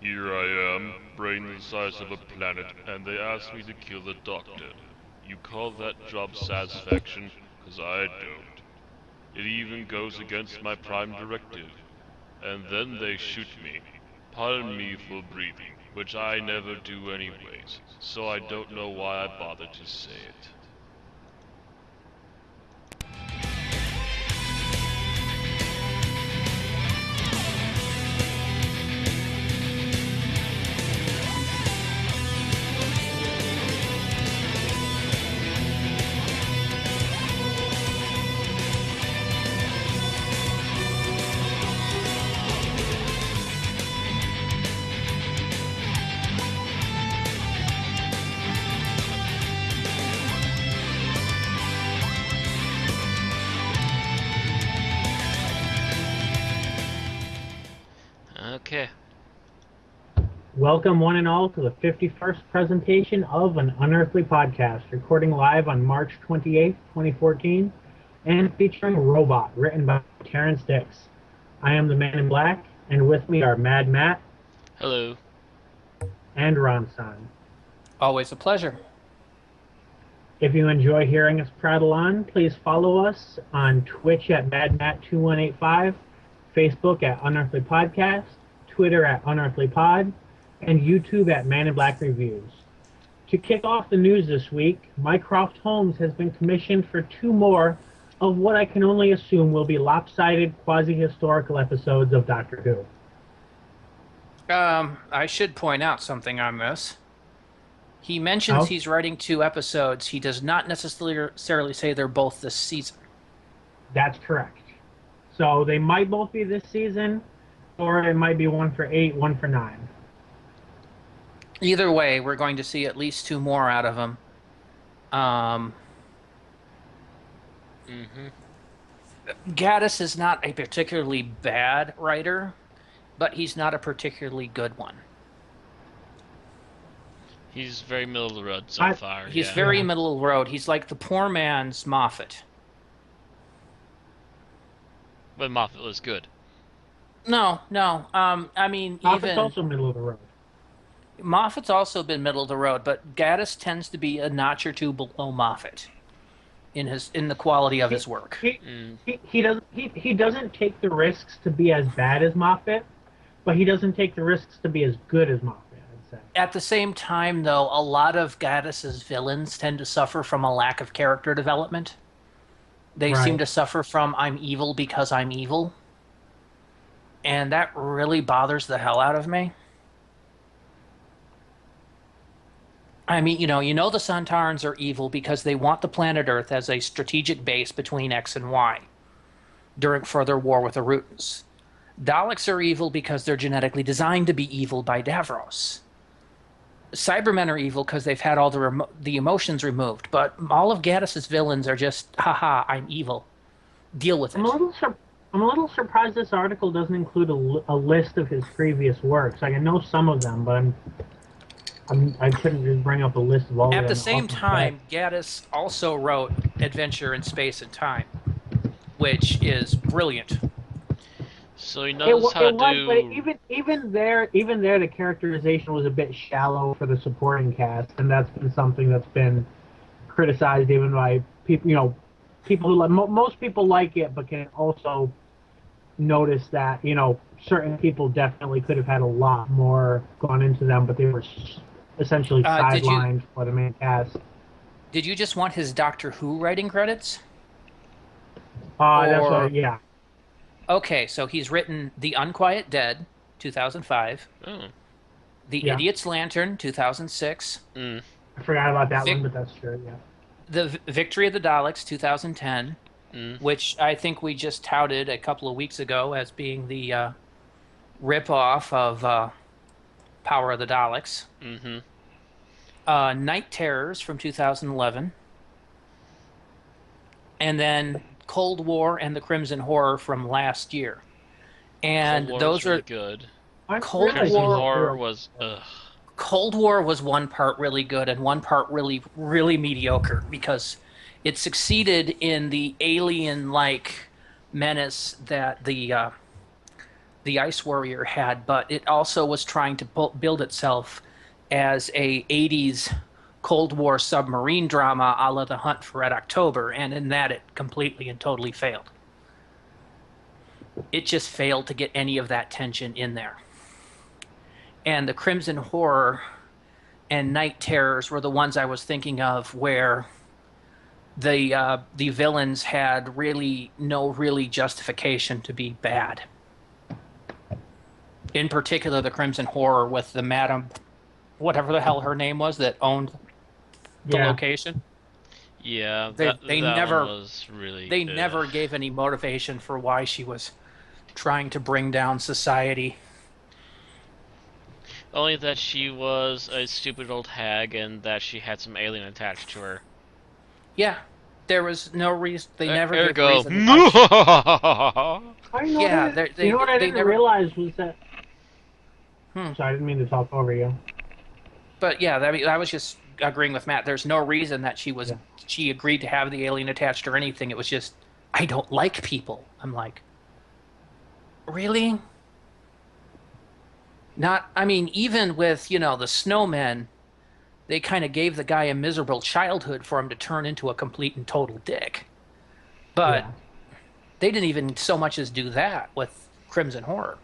Here I am, brain the size of a planet, and they ask me to kill the doctor. You call that job satisfaction? 'Cause I don't. It even goes against my prime directive. And then they shoot me. Pardon me for breathing, which I never do anyways, so I don't know why I bother to say it. Okay. Welcome, one and all, to the 51st presentation of an Unearthly podcast, recording live on March 28th, 2014, and featuring Robot, written by Terrence Dix. I am the Man in Black, and with me are Mad Matt Hello. and Ronson. Always a pleasure. If you enjoy hearing us prattle on, please follow us on Twitch at MadMatt2185, Facebook at Unearthly Podcast, Twitter at Unearthly Pod, and YouTube at Man in Black Reviews. To kick off the news this week, Mycroft Holmes has been commissioned for 2 more of what I can only assume will be lopsided quasi-historical episodes of Doctor Who. I should point out something on this. He mentions he's writing 2 episodes. He does not necessarily say they're both this season. That's correct. So they might both be this season, or it might be one for 8, one for 9. Either way, we're going to see at least 2 more out of him. Gaddis is not a particularly bad writer, but he's not a particularly good one. He's very middle of the road so far. He's very middle of the road. He's like the poor man's Moffat. But Moffat was good. No. I mean, Moffat's also middle of the road. Moffat's also been middle of the road, but Gaddis tends to be a notch or 2 below Moffat in the quality of his work. He doesn't take the risks to be as bad as Moffat, but he doesn't take the risks to be as good as Moffat, I'd say. At the same time, though, a lot of Gaddis's villains tend to suffer from a lack of character development. They seem to suffer from "I'm evil because I'm evil," and that really bothers the hell out of me. I mean, you know the Sontarans are evil because they want the planet Earth as a strategic base between X and Y during further war with the Rutans. Daleks are evil because they're genetically designed to be evil by Davros. Cybermen are evil because they've had all the emotions removed, but all of Gaddis's villains are just, haha, I'm evil. Deal with it. I'm a little surprised this article doesn't include a list of his previous works. Like, I know some of them, but I couldn't just bring up a list of all of them. At the same time, Gaddis also wrote Adventure in Space and Time, which is brilliant. So he knows how to do... But even there, the characterization was a bit shallow for the supporting cast, and that's been something that's been criticized even by people. People who most people like it, but can also notice that certain people definitely could have had a lot more gone into them, but they were essentially sidelined for the main cast. Did you just want his Doctor Who writing credits? That's what, yeah. Okay, so he's written The Unquiet Dead, 2005. The Idiot's Lantern, 2006. I forgot about that one, but that's true, yeah. The Victory of the Daleks, 2010, which I think we just touted a couple of weeks ago as being the rip-off of Power of the Daleks. Night Terrors from 2011. And then Cold War and the Crimson Horror from last year. And those are really good. Cold War was Cold War was one part really good and one part really, really mediocre because it succeeded in the alien-like menace that the the Ice Warrior had, but it also was trying to build itself as a 80s Cold War submarine drama a la The Hunt for Red October, and in that it completely and totally failed. It just failed to get any of that tension in there. And the Crimson Horror and Night Terrors were the ones I was thinking of, where the villains had really no justification to be bad. In particular, the Crimson Horror with the Madam, whatever the hell her name was, that owned the location. Yeah, They that never one was really... they never gave any motivation for why she was trying to bring down society. Only that she was a stupid old hag and that she had some alien attached to her. Yeah, there was no reason. They never gave Ergo. reason. Why I know yeah, that, they you know what I they didn't never. realize was that. Hmm. Sorry, I didn't mean to talk over you. But yeah, I was just agreeing with Matt. There's no reason that she agreed to have the alien attached or anything. It was just, I don't like people. I'm like, really? Not. I mean, even with the snowmen, they kind of gave the guy a miserable childhood for him to turn into a complete and total dick. But they didn't even so much as do that with Crimson Horror.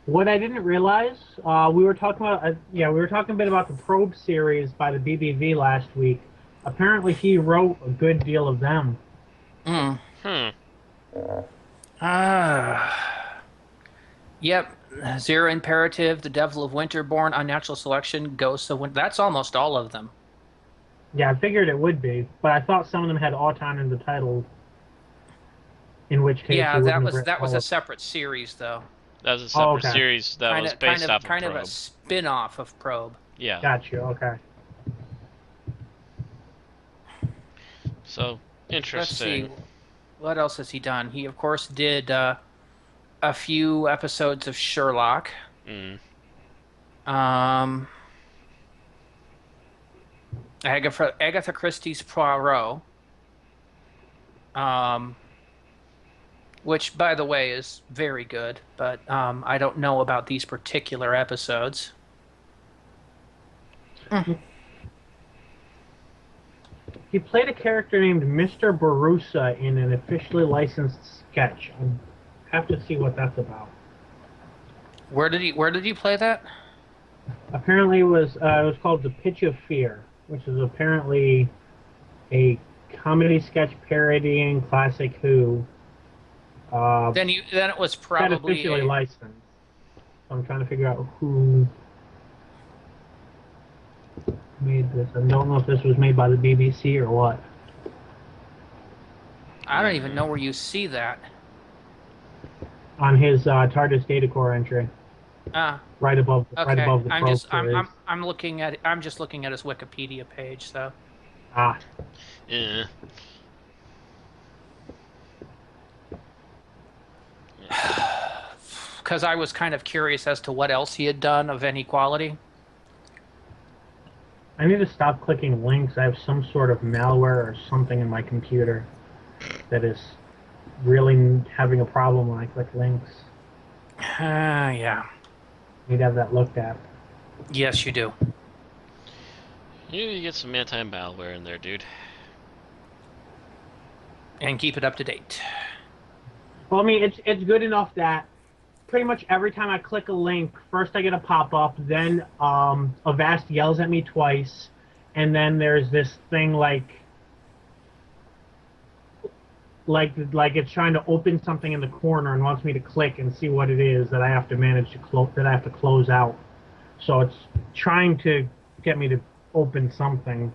What I didn't realize, we were talking about, we were talking a bit about the Probe series by the BBV last week. Apparently, he wrote a good deal of them. Mm. Yep. Zero Imperative, The Devil of Winterborn, Unnatural Selection, Ghosts of Winter. That's almost all of them. Yeah, I figured it would be, but I thought some of them had Auton in the title. In which case, yeah, that was a separate series, though. That was a separate series that was based off of Probe. Kind of a spin-off of Probe. Yeah. Gotcha. Okay. So interesting. Let's see. What else has he done? He, of course, did a few episodes of Sherlock. Agatha Christie's Poirot. Which, by the way, is very good, but I don't know about these particular episodes. He played a character named Mr. Barusa in an officially licensed sketch. I have to see what that's about. Where did he play that? Apparently, it was called The Pitch of Fear, which is apparently a comedy sketch parodying classic Who. Then it was probably officially licensed. So I'm trying to figure out who made this. I don't know if this was made by the BBC or what. I don't even know where you see that. On his TARDIS data core entry. Right above the series. I'm just looking at his Wikipedia page, so. Yeah. Because I was kind of curious as to what else he had done of any quality. I need to stop clicking links. I have some sort of malware or something in my computer that is really having a problem when I click links. Yeah. Need to have that looked at. Yes, you do. You need to get some anti-malware in there, dude. And keep it up to date. Well, I mean, it's good enough that pretty much every time I click a link, first I get a pop-up, then Avast yells at me twice, and then there's this thing like it's trying to open something in the corner and wants me to click and see what it is that I have to manage to close out. So it's trying to get me to open something.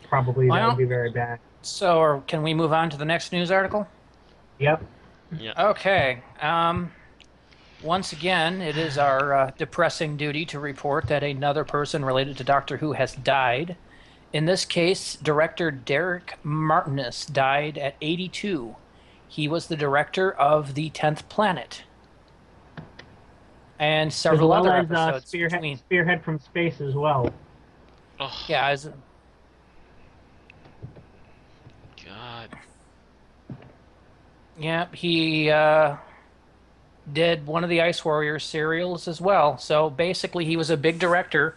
Probably that would be very bad. So, can we move on to the next news article? Yep. Yeah. Okay. Once again, it is our depressing duty to report that another person related to Doctor Who has died. In this case, director Derek Martinus died at 82. He was the director of The 10th Planet. And several other episodes. Spearhead from Space as well. Oh. Yeah, God. Yeah, he did one of the Ice Warriors serials as well. So basically, he was a big director.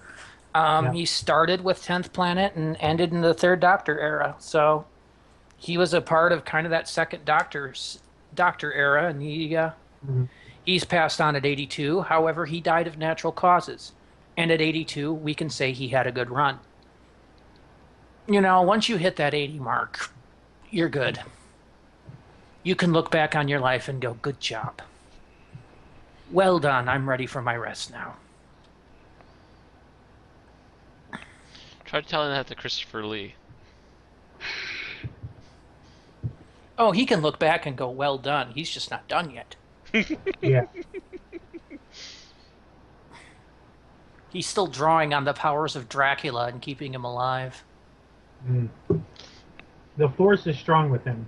Yeah. He started with 10th Planet and ended in the Third Doctor era. So he was a part of kind of that second Doctor era, and Mhm. he's passed on at 82. However, he died of natural causes, and at 82, we can say he had a good run. Once you hit that 80 mark, you're good. You can look back on your life and go, "Good job. Well done. I'm ready for my rest now." Try telling that to Christopher Lee. Oh, he can look back and go, "Well done." He's just not done yet. Yeah. He's still drawing on the powers of Dracula and keeping him alive. Mm. The force is strong with him.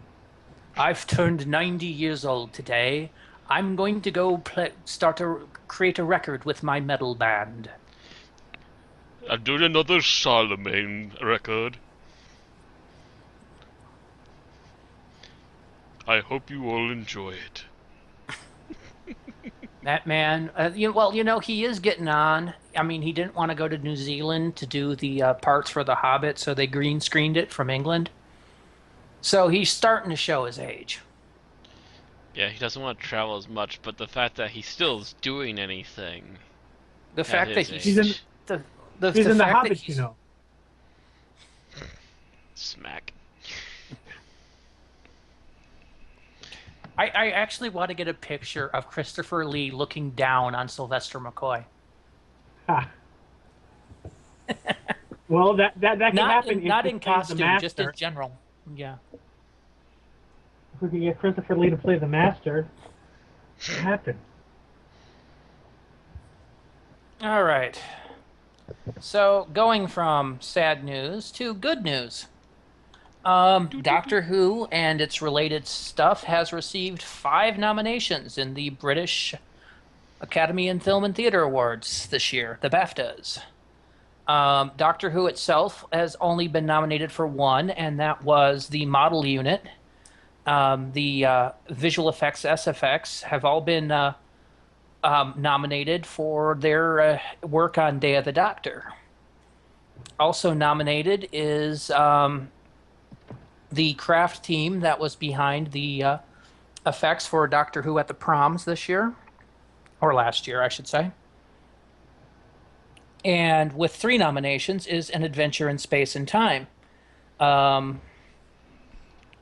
I've turned 90 years old today. I'm going to go create a record with my metal band. I'm doing another Charlemagne record. I hope you all enjoy it. That man, he is getting on. I mean, he didn't want to go to New Zealand to do the parts for The Hobbit, so they green screened it from England. So he's starting to show his age. Yeah, he doesn't want to travel as much, but the fact that he still is doing anything. The fact that his He's in age. the he's in the fact that Hobbit, he's- you know. Smack. I actually want to get a picture of Christopher Lee looking down on Sylvester McCoy. Ha. Well, that can happen. if Not he in plays the costume, just Master. as general. Yeah. If we could get Christopher Lee to play the Master, it could happen. All right. So going from sad news to good news. Doctor Who and its related stuff has received 5 nominations in the British Academy in Film and Theatre Awards this year, the BAFTAs. Doctor Who itself has only been nominated for 1, and that was the model unit. The visual effects, SFX, have all been nominated for their work on Day of the Doctor. Also nominated is the craft team that was behind the effects for Doctor Who at the Proms this year, or last year, I should say. And with 3 nominations is An Adventure in Space and Time.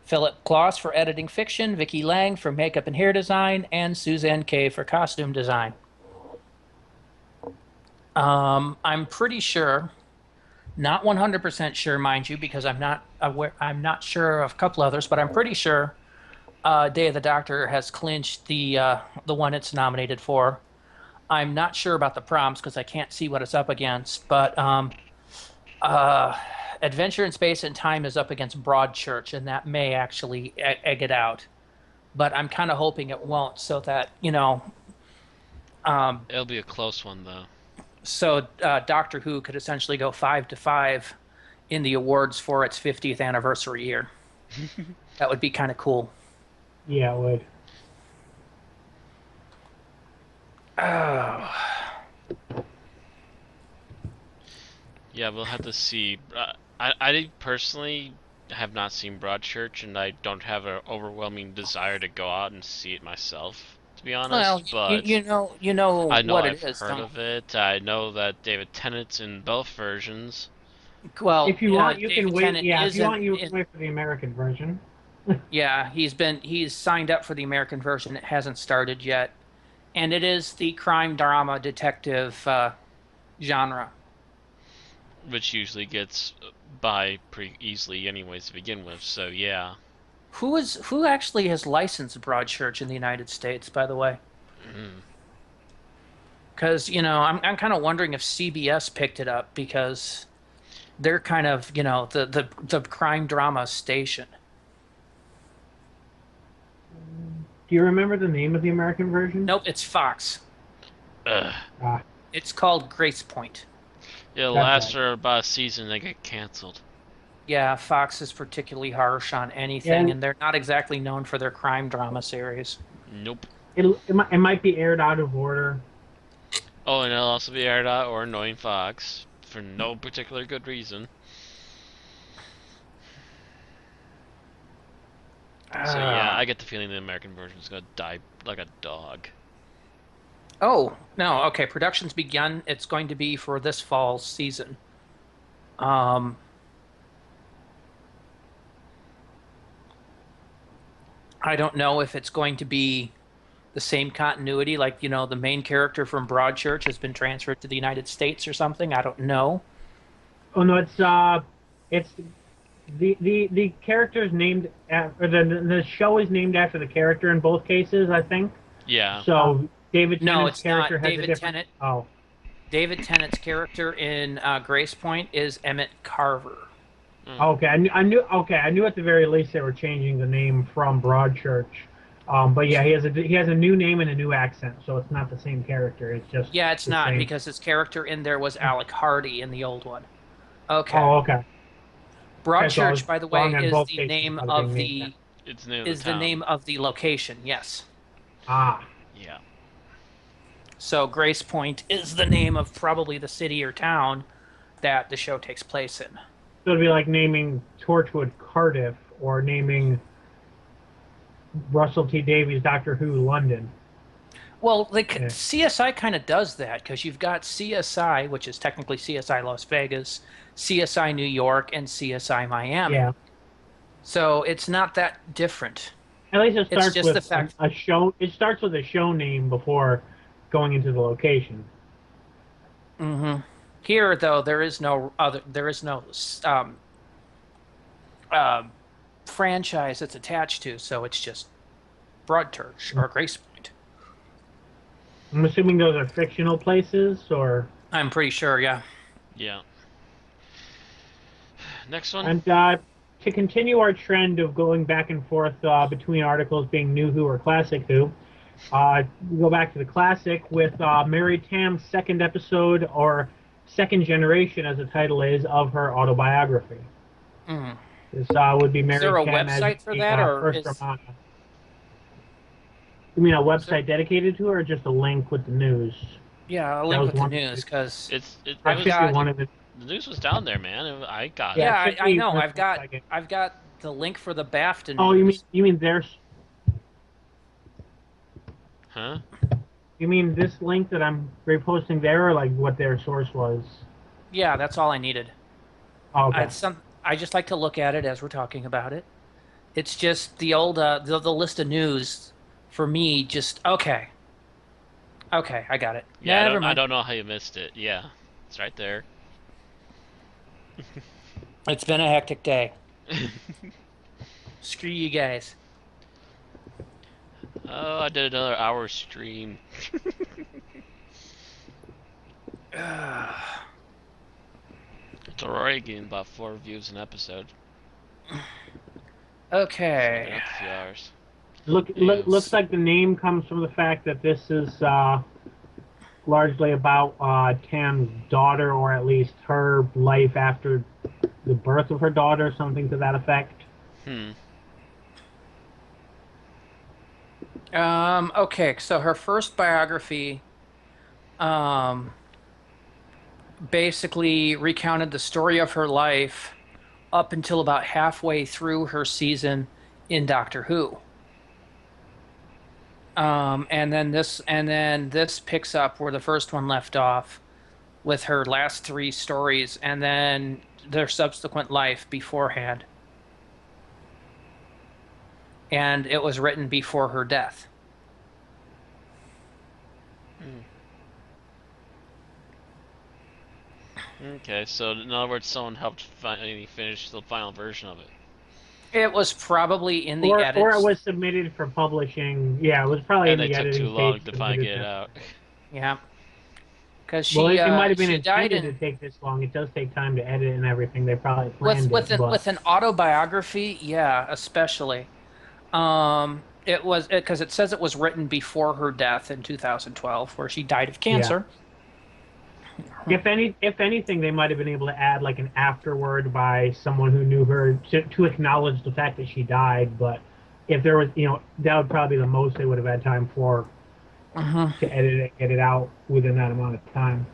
Philip Kloss for editing fiction, Vicky Lang for makeup and hair design, and Suzanne Kay for costume design. I'm pretty sure, not 100% sure, mind you, because I'm not sure of a couple others, but I'm pretty sure Day of the Doctor has clinched the one it's nominated for. I'm not sure about the Proms because I can't see what it's up against, but Adventure in Space and Time is up against Broadchurch, and that may actually egg it out. But I'm kind of hoping it won't, so that, It'll be a close one, though. so Doctor Who could essentially go 5-5 in the awards for its 50th anniversary year. That would be kind of cool. Yeah, it would. Oh. Yeah, we'll have to see. I personally have not seen Broadchurch, and I don't have an overwhelming desire to go out and see it myself, to be honest. Well, but you know I know what I've it is. heard of it. I know that David Tennant's in both versions. Well, If you want, you David can wait. Tennant Yeah, if you want, you in- can wait for the American version. Yeah, he's signed up for the American version. It hasn't started yet, and it is the crime drama detective genre. Which usually gets by pretty easily anyways to begin with, so yeah. Who actually has licensed Broadchurch in the United States, by the way? Because I'm kind of wondering if CBS picked it up because they're kind of the crime drama station. Do you remember the name of the American version? Nope, it's Fox. Ugh. Ah, It's called Grace Point. Yeah, That's last right. for about a season, they get canceled. Yeah, Fox is particularly harsh on anything, Yeah. and they're not exactly known for their crime drama series. Nope. It might be aired out of order. Oh, and it'll also be aired out or Annoying Fox for no particular good reason. So yeah, I get the feeling the American version is gonna die like a dog. Oh, no, okay. Production's begun. It's going to be for this fall season. Um, I don't know if it's going to be the same continuity, like, the main character from Broadchurch has been transferred to the United States or something. I don't know. Oh no, it's the character's named or the show is named after the character in both cases, I think. Yeah. So David No, Tennant's it's character not. has a different. Oh, David Tennant's character in Grace Point is Emmett Carver. okay. I knew at the very least they were changing the name from Broadchurch. But yeah, he has a new name and a new accent, so it's not the same character. It's just Yeah, it's the not same. because his character in there was Alec Hardy in the old one. Okay. Oh, okay. Okay, so I was Broadchurch, by the way, wrong on is both the cases name about it of being named that. the It's the name of is the the town. name of the location. Yes. Ah, Yeah. So Grace Point is the name of probably the city or town that the show takes place in. so it'd be like naming Torchwood Cardiff or naming Russell T Davies Doctor Who London. Well, Yeah. CSI kind of does that because you've got CSI, which is technically CSI Las Vegas, CSI New York, and CSI Miami. Yeah. So it's not that different. At least it It's starts just with the fact. a show. It starts with a show name before going into the location. Mm-hmm. Here, though, there is no um, uh, franchise that's attached to, so it's just Broadchurch or Grace Point. I'm assuming those are fictional places, or I'm pretty sure, yeah. Yeah. Next one. and to continue our trend of going back and forth between articles being New Who or Classic Who. We go back to the classic with Mary Tam's second episode, or second generation, as the title is, of her autobiography. Mm. This would be Mary Is there a Tam as website for the that, or first is Ramana. You mean a there- website dedicated to her, or just a link with the news? yeah, a That link was with the one- news because It That I've should got be one of the. the news was down there, man. I got Yeah, it. yeah, it should I be know. first I've got second. I've got the link for the BAFTA Oh, news. you mean there's. Huh? You mean this link that I'm reposting there, or like what their source was? Yeah, that's all I needed. Oh, okay. I just like to look at it as we're talking about it. It's just the old the list of news for me. Just okay, I got it. Yeah, Never I mind. don't know how you missed it. Yeah, it's right there. It's been a hectic day. Screw you guys. Oh, I did another hour stream. It's already getting about 4 views an episode. Okay. Been up a few hours. Looks like the name comes from the fact that this is largely about Tam's daughter, or at least her life after the birth of her daughter, something to that effect. Okay, so her first biography basically recounted the story of her life up until about halfway through her season in Doctor Who. And then this picks up where the first one left off with her last 3 stories and then their subsequent life beforehand. And it was written before her death. Okay, so in other words, someone helped finish the final version of it. It was probably in the Or edits. it was submitted for publishing. Yeah, it was probably And in they the took editing too long stage to finally get submitted it there. out. Yeah. Because she, Well, it might have been she died intended to take this long. It does take time to edit and everything. They probably planned with it. with an autobiography, yeah, especially. It was because it says it was written before her death in 2012, where she died of cancer. If anything, they might have been able to add like an afterword by someone who knew her to acknowledge the fact that she died. But if there was, that would probably be the most they would have had time for to edit it, get it out within that amount of time.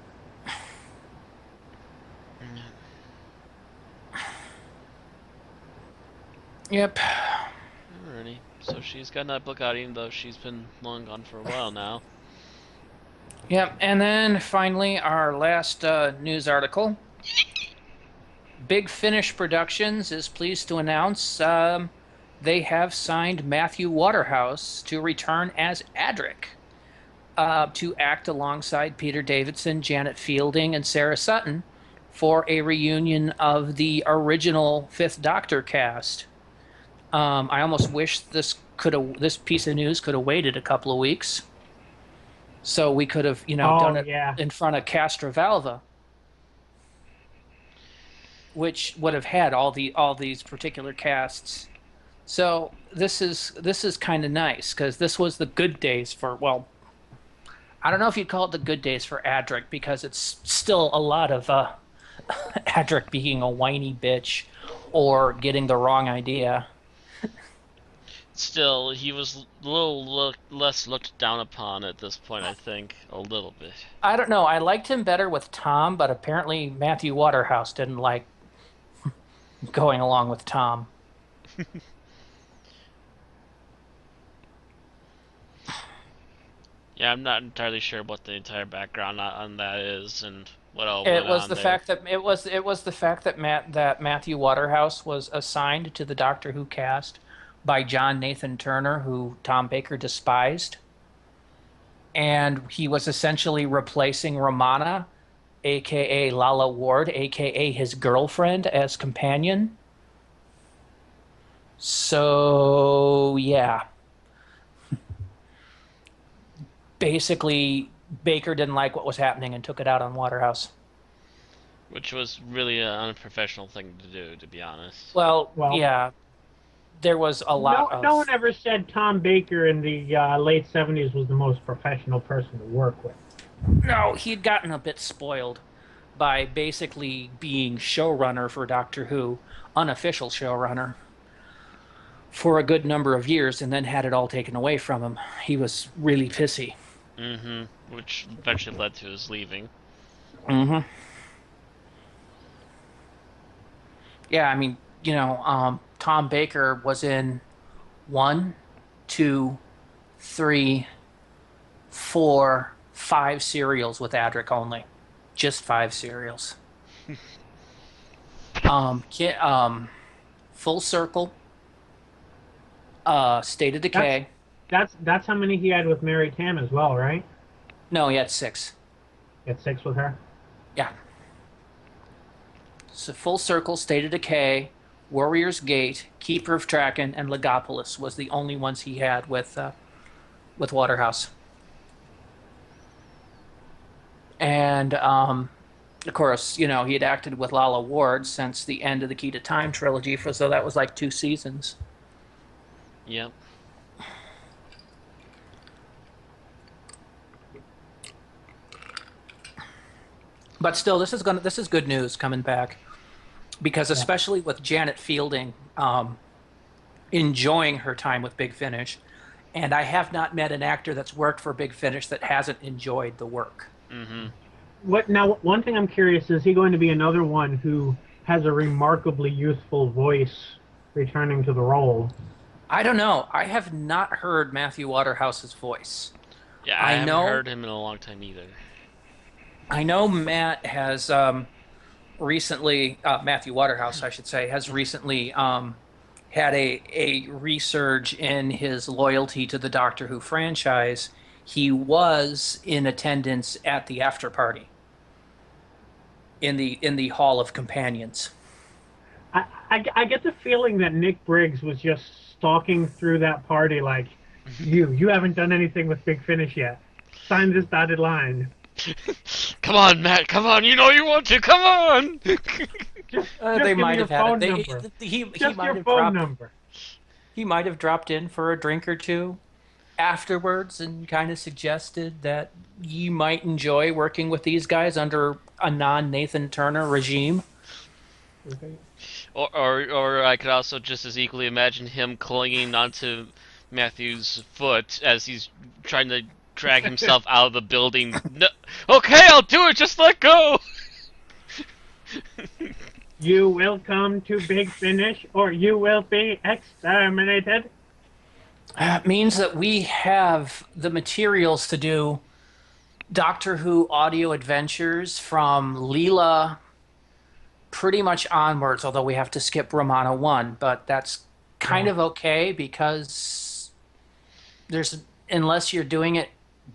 Yep. Alrighty. So she's got that book out, even though she's been long gone for a while now. Yep. And then finally, our last news article. Big Finish Productions is pleased to announce they have signed Matthew Waterhouse to return as Adric, to act alongside Peter Davidson, Janet Fielding, and Sarah Sutton for a reunion of the original Fifth Doctor cast. I almost wish this piece of news could have waited a couple of weeks, so we could have done it in front of Castrovalva, which would have had all these particular casts. So this is kind of nice, because this was the good days for, well, I don't know if you'd call it the good days for Adric, because it's still a lot of Adric being a whiny bitch or getting the wrong idea. Still, he was a little less looked down upon at this point, I think. A little bit. I don't know. I liked him better with Tom, but apparently Matthew Waterhouse didn't like going along with Tom. Yeah, I'm not entirely sure what the entire background on that is and what all It went was on the there. fact that Matthew Waterhouse was assigned to the Doctor Who cast by John Nathan Turner, who Tom Baker despised, and he was essentially replacing Romana, aka Lalla Ward, aka his girlfriend, as companion. So yeah. Basically, Baker didn't like what was happening and took it out on Waterhouse. Which was really an unprofessional thing to do, to be honest. Well, yeah. There was a lot of... No one ever said Tom Baker in the late 70s was the most professional person to work with. No, he'd gotten a bit spoiled by basically being showrunner for Doctor Who, unofficial showrunner, for a good number of years, and then had it all taken away from him. He was really pissy. Mm-hmm. Which eventually led to his leaving. Mm-hmm. Yeah, I mean, Tom Baker was in 1, 2, 3, 4, 5 serials with Adric only. Just 5 serials. Full Circle, State of Decay. That's how many he had with Mary Tam as well, right? No, he had 6. He had 6 with her? Yeah. So Full Circle, State of Decay, Warrior's Gate, Keeper of Traken, and Legopolis was the only ones he had with Waterhouse. And, of course, he had acted with Lalla Ward since the end of the Key to Time trilogy, so that was like 2 seasons. Yep. But still, this is good news coming back, because especially with Janet Fielding enjoying her time with Big Finish, and I have not met an actor that's worked for Big Finish that hasn't enjoyed the work. Mm-hmm. Now, one thing I'm curious, is he going to be another one who has a remarkably youthful voice returning to the role? I don't know. I have not heard Matthew Waterhouse's voice. Yeah, I haven't heard him in a long time either. I know Matt has recently, Matthew Waterhouse, I should say, has recently had a resurge in his loyalty to the Doctor Who franchise. He was in attendance at the after party in the Hall of Companions. I get the feeling that Nick Briggs was just stalking through that party like, you haven't done anything with Big Finish yet. Sign this dotted line. Come on, Matt. Come on. You know you want to. Come on. They might have had it. He Just might your have phone number. He might have dropped in for a drink or two afterwards and kind of suggested that you might enjoy working with these guys under a non-Nathan Turner regime. Or I could also just as equally imagine him clinging onto Matthew's foot as he's trying to drag himself out of the building. No, okay, I'll do it. Just let go. You will come to Big Finish, or you will be exterminated. It means that we have the materials to do Doctor Who audio adventures from Leela pretty much onwards, although we have to skip Romana 1, but that's kind of okay because there's, unless you're doing it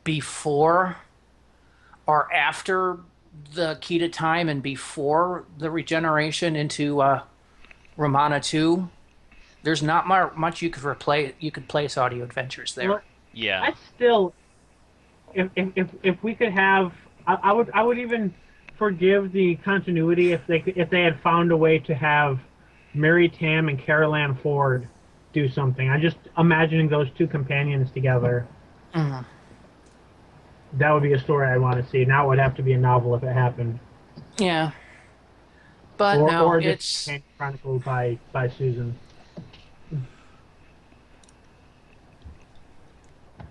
before or after the key to time and before the regeneration into Romana 2, there's not much you could replace. You could place audio adventures there. Well, Yeah. I still, if we could have, I would even forgive the continuity if they had found a way to have Mary Tam and Carol Ann Ford do something. I'm just imagining those two companions together. Mhm. That would be a story I want to see. Now it would have to be a novel if it happened, Yeah, but or no, or just it's Companion chronicled by Susan.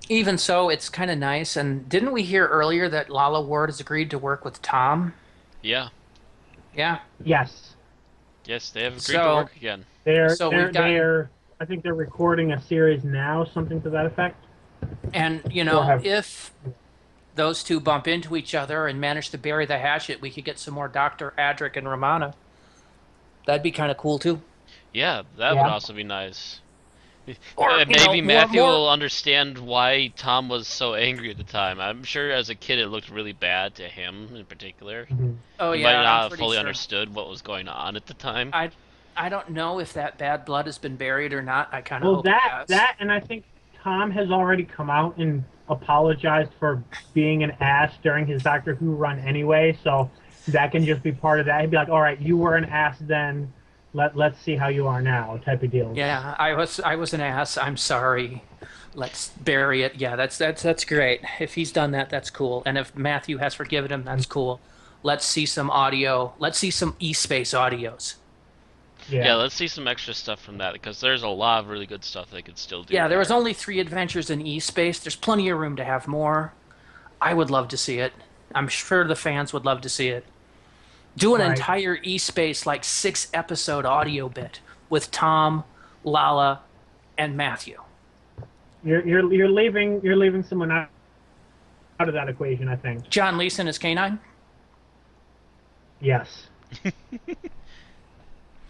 even so, it's kind of nice. And didn't we hear earlier that Lala Ward has agreed to work with Tom? Yeah. Yeah. Yes, Yes, they have agreed to So- work again. they're So they're we've gotten- they're. I think they're recording a series now, something to that effect. And, you Or know, have- if those two bump into each other and manage to bury the hatchet, we could get some more Dr. Adric and Romana. That'd be kind of cool, too. Yeah, that Yeah. would also be nice. Or, you know, Maybe more- Matthew more- will understand why Tom was so angry at the time. I'm sure as a kid it looked really bad to him in particular. Oh, He yeah, might I'm not have pretty fully sure. understood what was going on at the time. I don't know if that bad blood has been buried or not. I kind of Well, hope it has. that, and I think Tom has already come out and apologized for being an ass during his Doctor Who run anyway. So that can just be part of that. He'd be like, "All right, you were an ass then. Let's see how you are now," type of deal. Yeah, I was an ass. I'm sorry. Let's bury it. Yeah, that's great. If he's done that, that's cool. And if Matthew has forgiven him, that's cool. Let's see some audio. Let's see some eSpace audios. Yeah, let's see some extra stuff from that because there's a lot of really good stuff they could still do. Yeah, there was there. only 3 adventures in eSpace. There's plenty of room to have more. I would love to see it. I'm sure the fans would love to see it. Do an Right. entire eSpace like 6-episode audio bit with Tom, Lala, and Matthew. You're leaving someone out of that equation. I think. John Leeson is K9. Yes.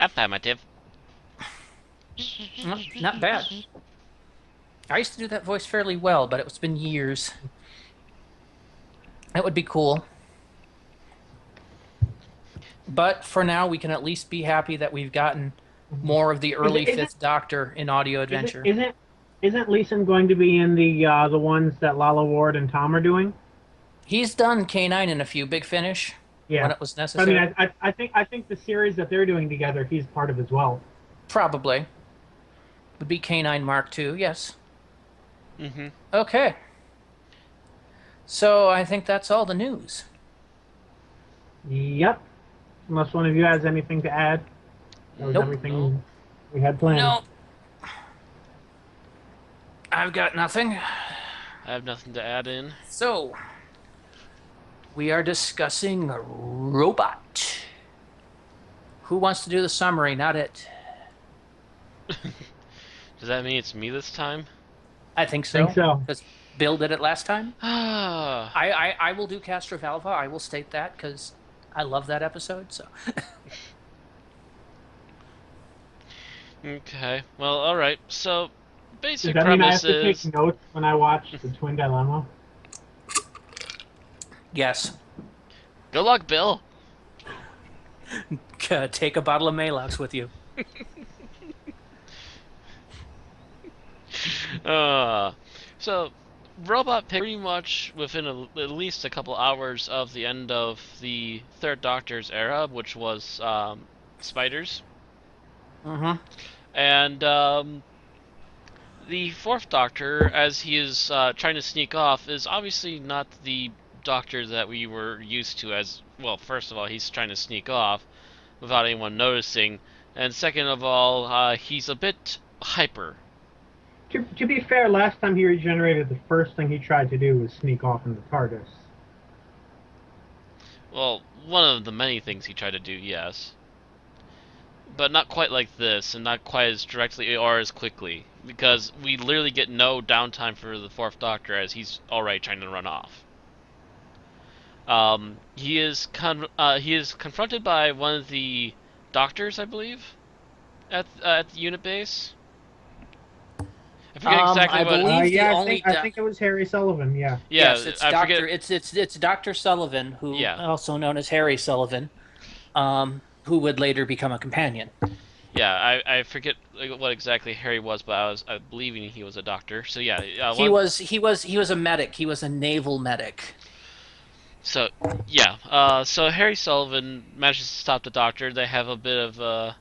Affirmative. Not bad. I used to do that voice fairly well, but it's been years. That would be cool. But for now, we can at least be happy that we've gotten more of the early Is it- Fifth Doctor in audio adventure. Isn't Leeson going to be in the ones that Lala Ward and Tom are doing? He's done K9 in a few Big Finish Yeah. when it was I necessary. mean, I think the series that they're doing together, he's part of as well. Probably. Would be K9 Mark II, yes. Mm-hmm. Okay. So I think that's all the news. Yep. Unless one of you has anything to add. That was Nope. everything we had planned. No. I've got nothing. I have nothing to add in. So, we are discussing Robot. Who wants to do the summary? Not it. Does that mean it's me this time? I think so. Think so. Because Bill did it last time. Ah. I will do Castrovalva. I will state that because I love that episode. So. Okay. Well, all right. So, Does basic that mean I have premise to is take notes when I watch the Twin Dilemma? Yes. good luck, Bill. Take a bottle of Malox with you. So, Robot picked pretty much within at least a couple hours of the end of the Third Doctor's era, which was spiders. Mm-hmm. And the Fourth Doctor, as he is trying to sneak off, is obviously not the Doctor that we were used to as... Well, first of all, he's trying to sneak off without anyone noticing. And second of all, he's a bit hyper. To be fair, last time he regenerated, the first thing he tried to do was sneak off in the TARDIS. Well, one of the many things he tried to do, yes. But not quite like this, and not quite as directly or as quickly. Because we literally get no downtime for the Fourth Doctor as he's already trying to run off. He is confronted by one of the doctors, I believe, at the unit base. I forget exactly I what. believe the Yeah, only I think it was Harry Sullivan. Yeah. yes, Yeah, it's I forget. Doctor. It's Doctor Sullivan, who Yeah, also known as Harry Sullivan, who would later become a companion. yeah. I forget what exactly Harry was, but I believing he was a doctor. So yeah, He was a medic. He was a naval medic. So yeah, so Harry Sullivan manages to stop the doctor. They have a bit of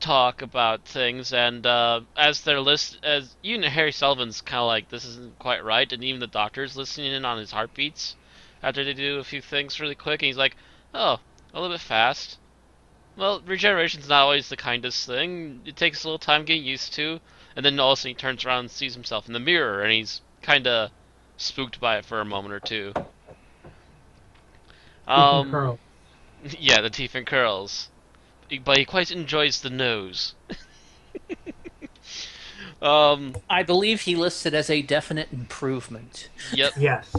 talk about things, and as even Harry Sullivan's kind of like this isn't quite right, and even the doctor's listening in on his heartbeats after they do a few things really quick, and he's like, "Oh, a little bit fast." Well, regeneration's not always the kindest thing. It takes a little time getting used to, and then all of a sudden he turns around and sees himself in the mirror, and he's kind of spooked by it for a moment or two. Speaking Um, curl. yeah, the teeth and curls. But he quite enjoys the nose. Um, I believe he lists it as a definite improvement, yep. Yes.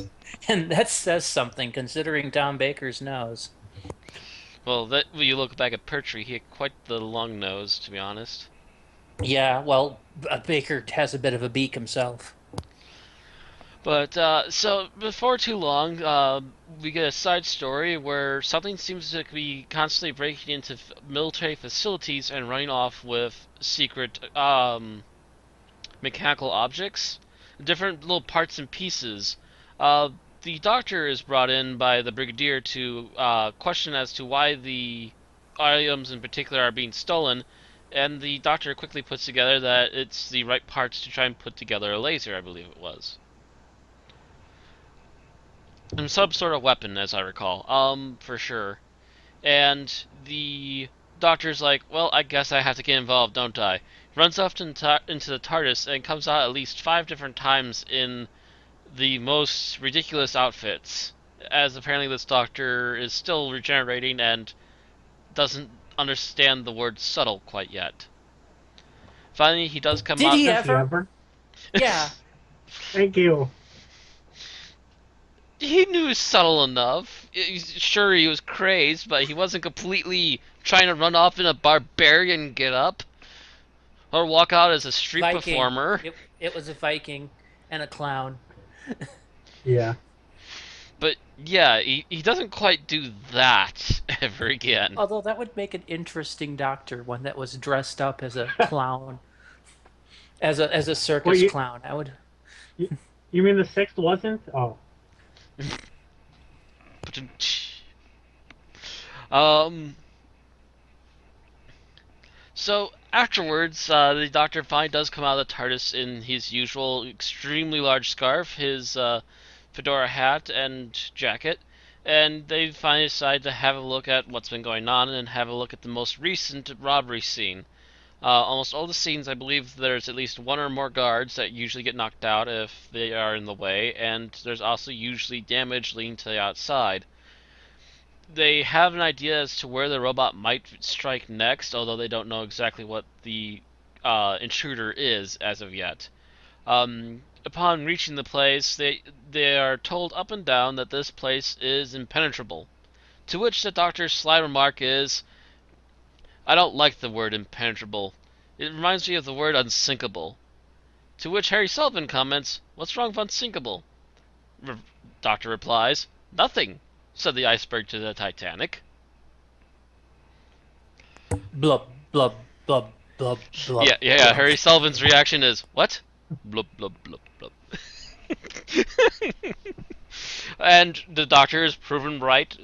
and that says something considering Tom Baker's nose. Well, when you look back at Pertwee, he had quite the long nose, to be honest. Yeah, well, Baker has a bit of a beak himself. But so before too long, we get a side story where something seems to be constantly breaking into military facilities and running off with secret mechanical objects, different little parts and pieces. Uh, the doctor is brought in by the brigadier to question as to why the items in particular are being stolen, and the doctor quickly puts together that it's the right parts to try and put together a laser, I believe it was. And some sort of weapon, as I recall. For sure. And the doctor's like, well, I guess I have to get involved, don't I? Runs off into the TARDIS and comes out at least 5 different times in the most ridiculous outfits, as apparently this doctor is still regenerating and doesn't understand the word subtle quite yet. Finally, he does come Did out. he Does he ever? ever? Yeah. Thank you. He knew subtle enough. Sure, he was crazed, but he wasn't completely trying to run off in a barbarian get up or walk out as a street Viking. performer. It was a Viking and a clown. Yeah. But yeah, he doesn't quite do that ever again. Although that would make an interesting doctor, one that was dressed up as a clown, as a circus Well, clown. I would. you mean the sixth wasn't? Oh. Um. So afterwards, the Doctor finally does come out of the TARDIS in his usual extremely large scarf, his fedora hat, and jacket, and they finally decide to have a look at what's been going on and have a look at the most recent robbery scene. Almost all the scenes, I believe there's at least one or more guards that usually get knocked out if they are in the way, and there's also usually damage leading to the outside. They have an idea as to where the robot might strike next, although they don't know exactly what the intruder is as of yet. Upon reaching the place, they are told up and down that this place is impenetrable. To which the doctor's sly remark is, I don't like the word impenetrable. It reminds me of the word unsinkable. To which Harry Sullivan comments, what's wrong with unsinkable? Re- Doctor replies, nothing, said the iceberg to the Titanic. Blub, blub, blub, blub, blub. Yeah. Harry Sullivan's reaction is, what? Blub, blub, blub, blub. And the Doctor is proven right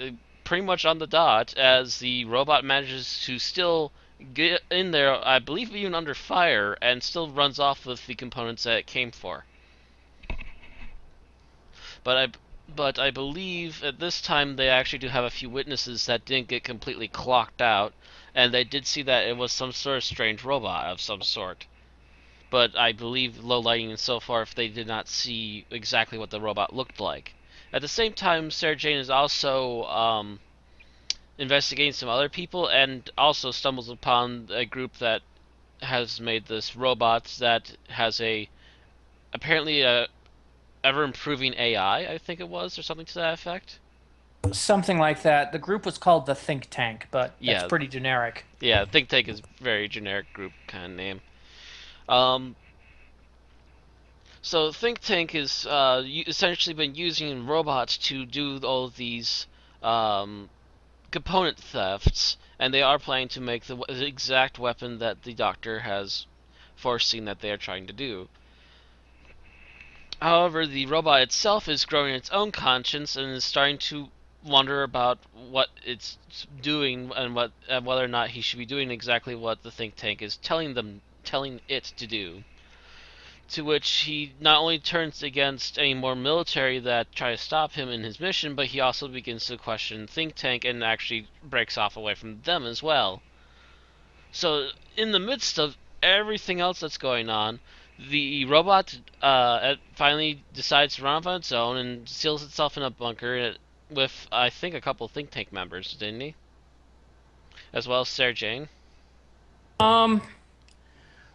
pretty much on the dot as the robot manages to still get in there, I believe even under fire, and still runs off with the components that it came for. But but I believe at this time they actually do have a few witnesses that didn't get completely clocked out, and they did see that it was some sort of strange robot of some sort. But I believe low lighting and so forth, they did not see exactly what the robot looked like. At the same time, Sarah Jane is also investigating some other people and also stumbles upon a group that has made this robot that has apparently a ever improving AI, I think it was, or something to that effect. Something like that. The group was called the Think Tank, but that's Yeah, pretty generic. yeah. Think Tank is very generic group kind of name. Um, so Think Tank is essentially been using robots to do all of these um, component thefts, and they are planning to make the exact weapon that the Doctor has foreseen that they are trying to do. However, the robot itself is growing its own conscience and is starting to wonder about what it's doing and whether or not he should be doing exactly what the think tank is telling it to do. To which he not only turns against any more military that try to stop him in his mission, but he also begins to question think tank and actually breaks off away from them as well. So in the midst of everything else that's going on, the robot finally decides to run off on its own and seals itself in a bunker with, I think, a couple think tank members, didn't he? As well as Sarah Jane. Um,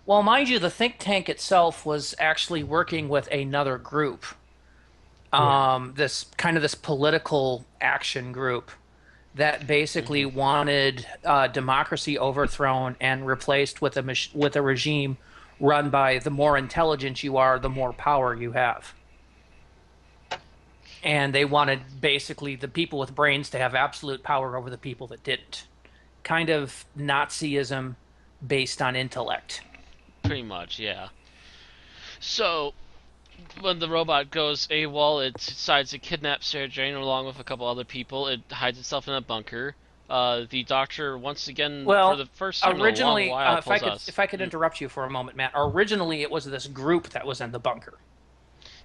well, mind you, the think tank itself was actually working with another group. Yeah. This political action group that basically Mm-hmm. wanted democracy overthrown and replaced with with a regime run by the more intelligent you are, the more power you have. And they wanted basically the people with brains to have absolute power over the people that didn't. Kind of Nazism based on intellect. Pretty much, yeah. So when the robot goes AWOL, it decides to kidnap Sarah Jane along with a couple other people. It hides itself in a bunker. The Doctor, once again, for Well, the first time in a long originally, while, pulls if us. I could interrupt you for a moment, Matt. Originally, it was this group that was in the bunker,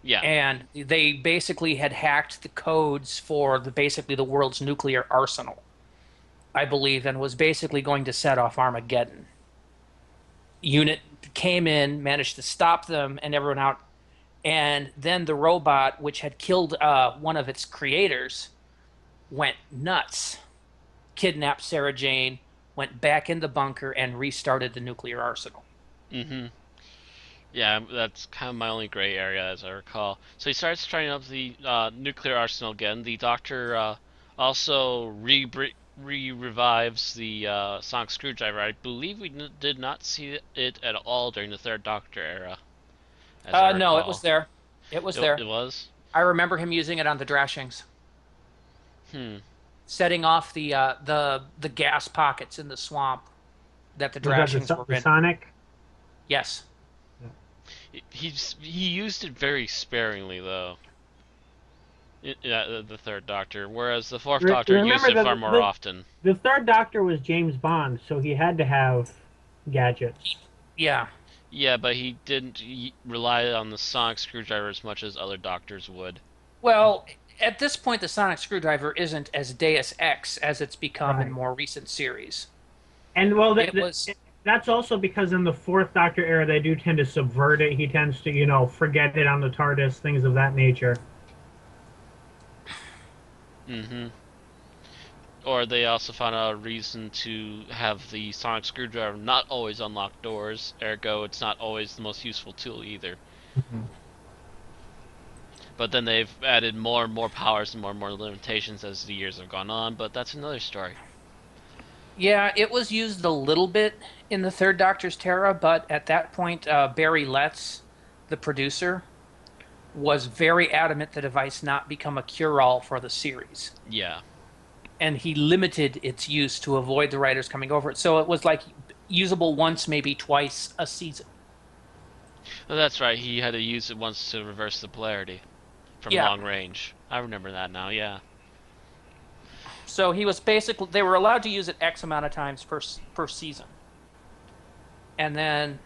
Yeah. and they basically had hacked the codes for basically the world's nuclear arsenal, I believe, and was basically going to set off Armageddon. Unit came in, managed to stop them and everyone out, and then the robot, which had killed one of its creators, went nuts, kidnapped Sarah Jane, went back in the bunker, and restarted the nuclear arsenal. Mm-hmm. Yeah, that's kind of my only gray area, as I recall. So he starts trying up the nuclear arsenal again. The Doctor also revives the sonic screwdriver. I believe we did not see it at all during the Third Doctor era, as I No, it was recall. there. It was It there. was? I remember him using it on the Drashings, Hmm. setting off the gas pockets in the swamp that the Was that Drashings were the in. Sonic? Yes. He used it very sparingly, though. Yeah, the Third Doctor, whereas the Fourth Doctor used Remember it far more often. the third Doctor was James Bond, so he had to have gadgets. Yeah. Yeah, but he didn't rely on the sonic screwdriver as much as other doctors would. Well, at this point, the sonic screwdriver isn't as Deus Ex as it's become in Right. more recent series. And well, It was, that's also because in the fourth Doctor era, they do tend to subvert it. He tends to, forget it on the TARDIS, things of that nature. Mm-hmm. Or they also found a reason to have the sonic screwdriver not always unlock doors, ergo it's not always the most useful tool either. Mhm. But then they've added more and more powers and more limitations as the years have gone on, but that's another story. yeah, it was used a little bit in the Third Doctor's Terra, but at that point, Barry Letts, the producer, was very adamant the device not become a cure-all for the series. Yeah. And he limited its use to avoid the writers coming over it. So it was like usable once, maybe twice a season. Oh, that's right, he had to use it once to reverse the polarity from Yeah. long range. I remember that now, yeah. So he was basically they were allowed to use it X amount of times per season, and then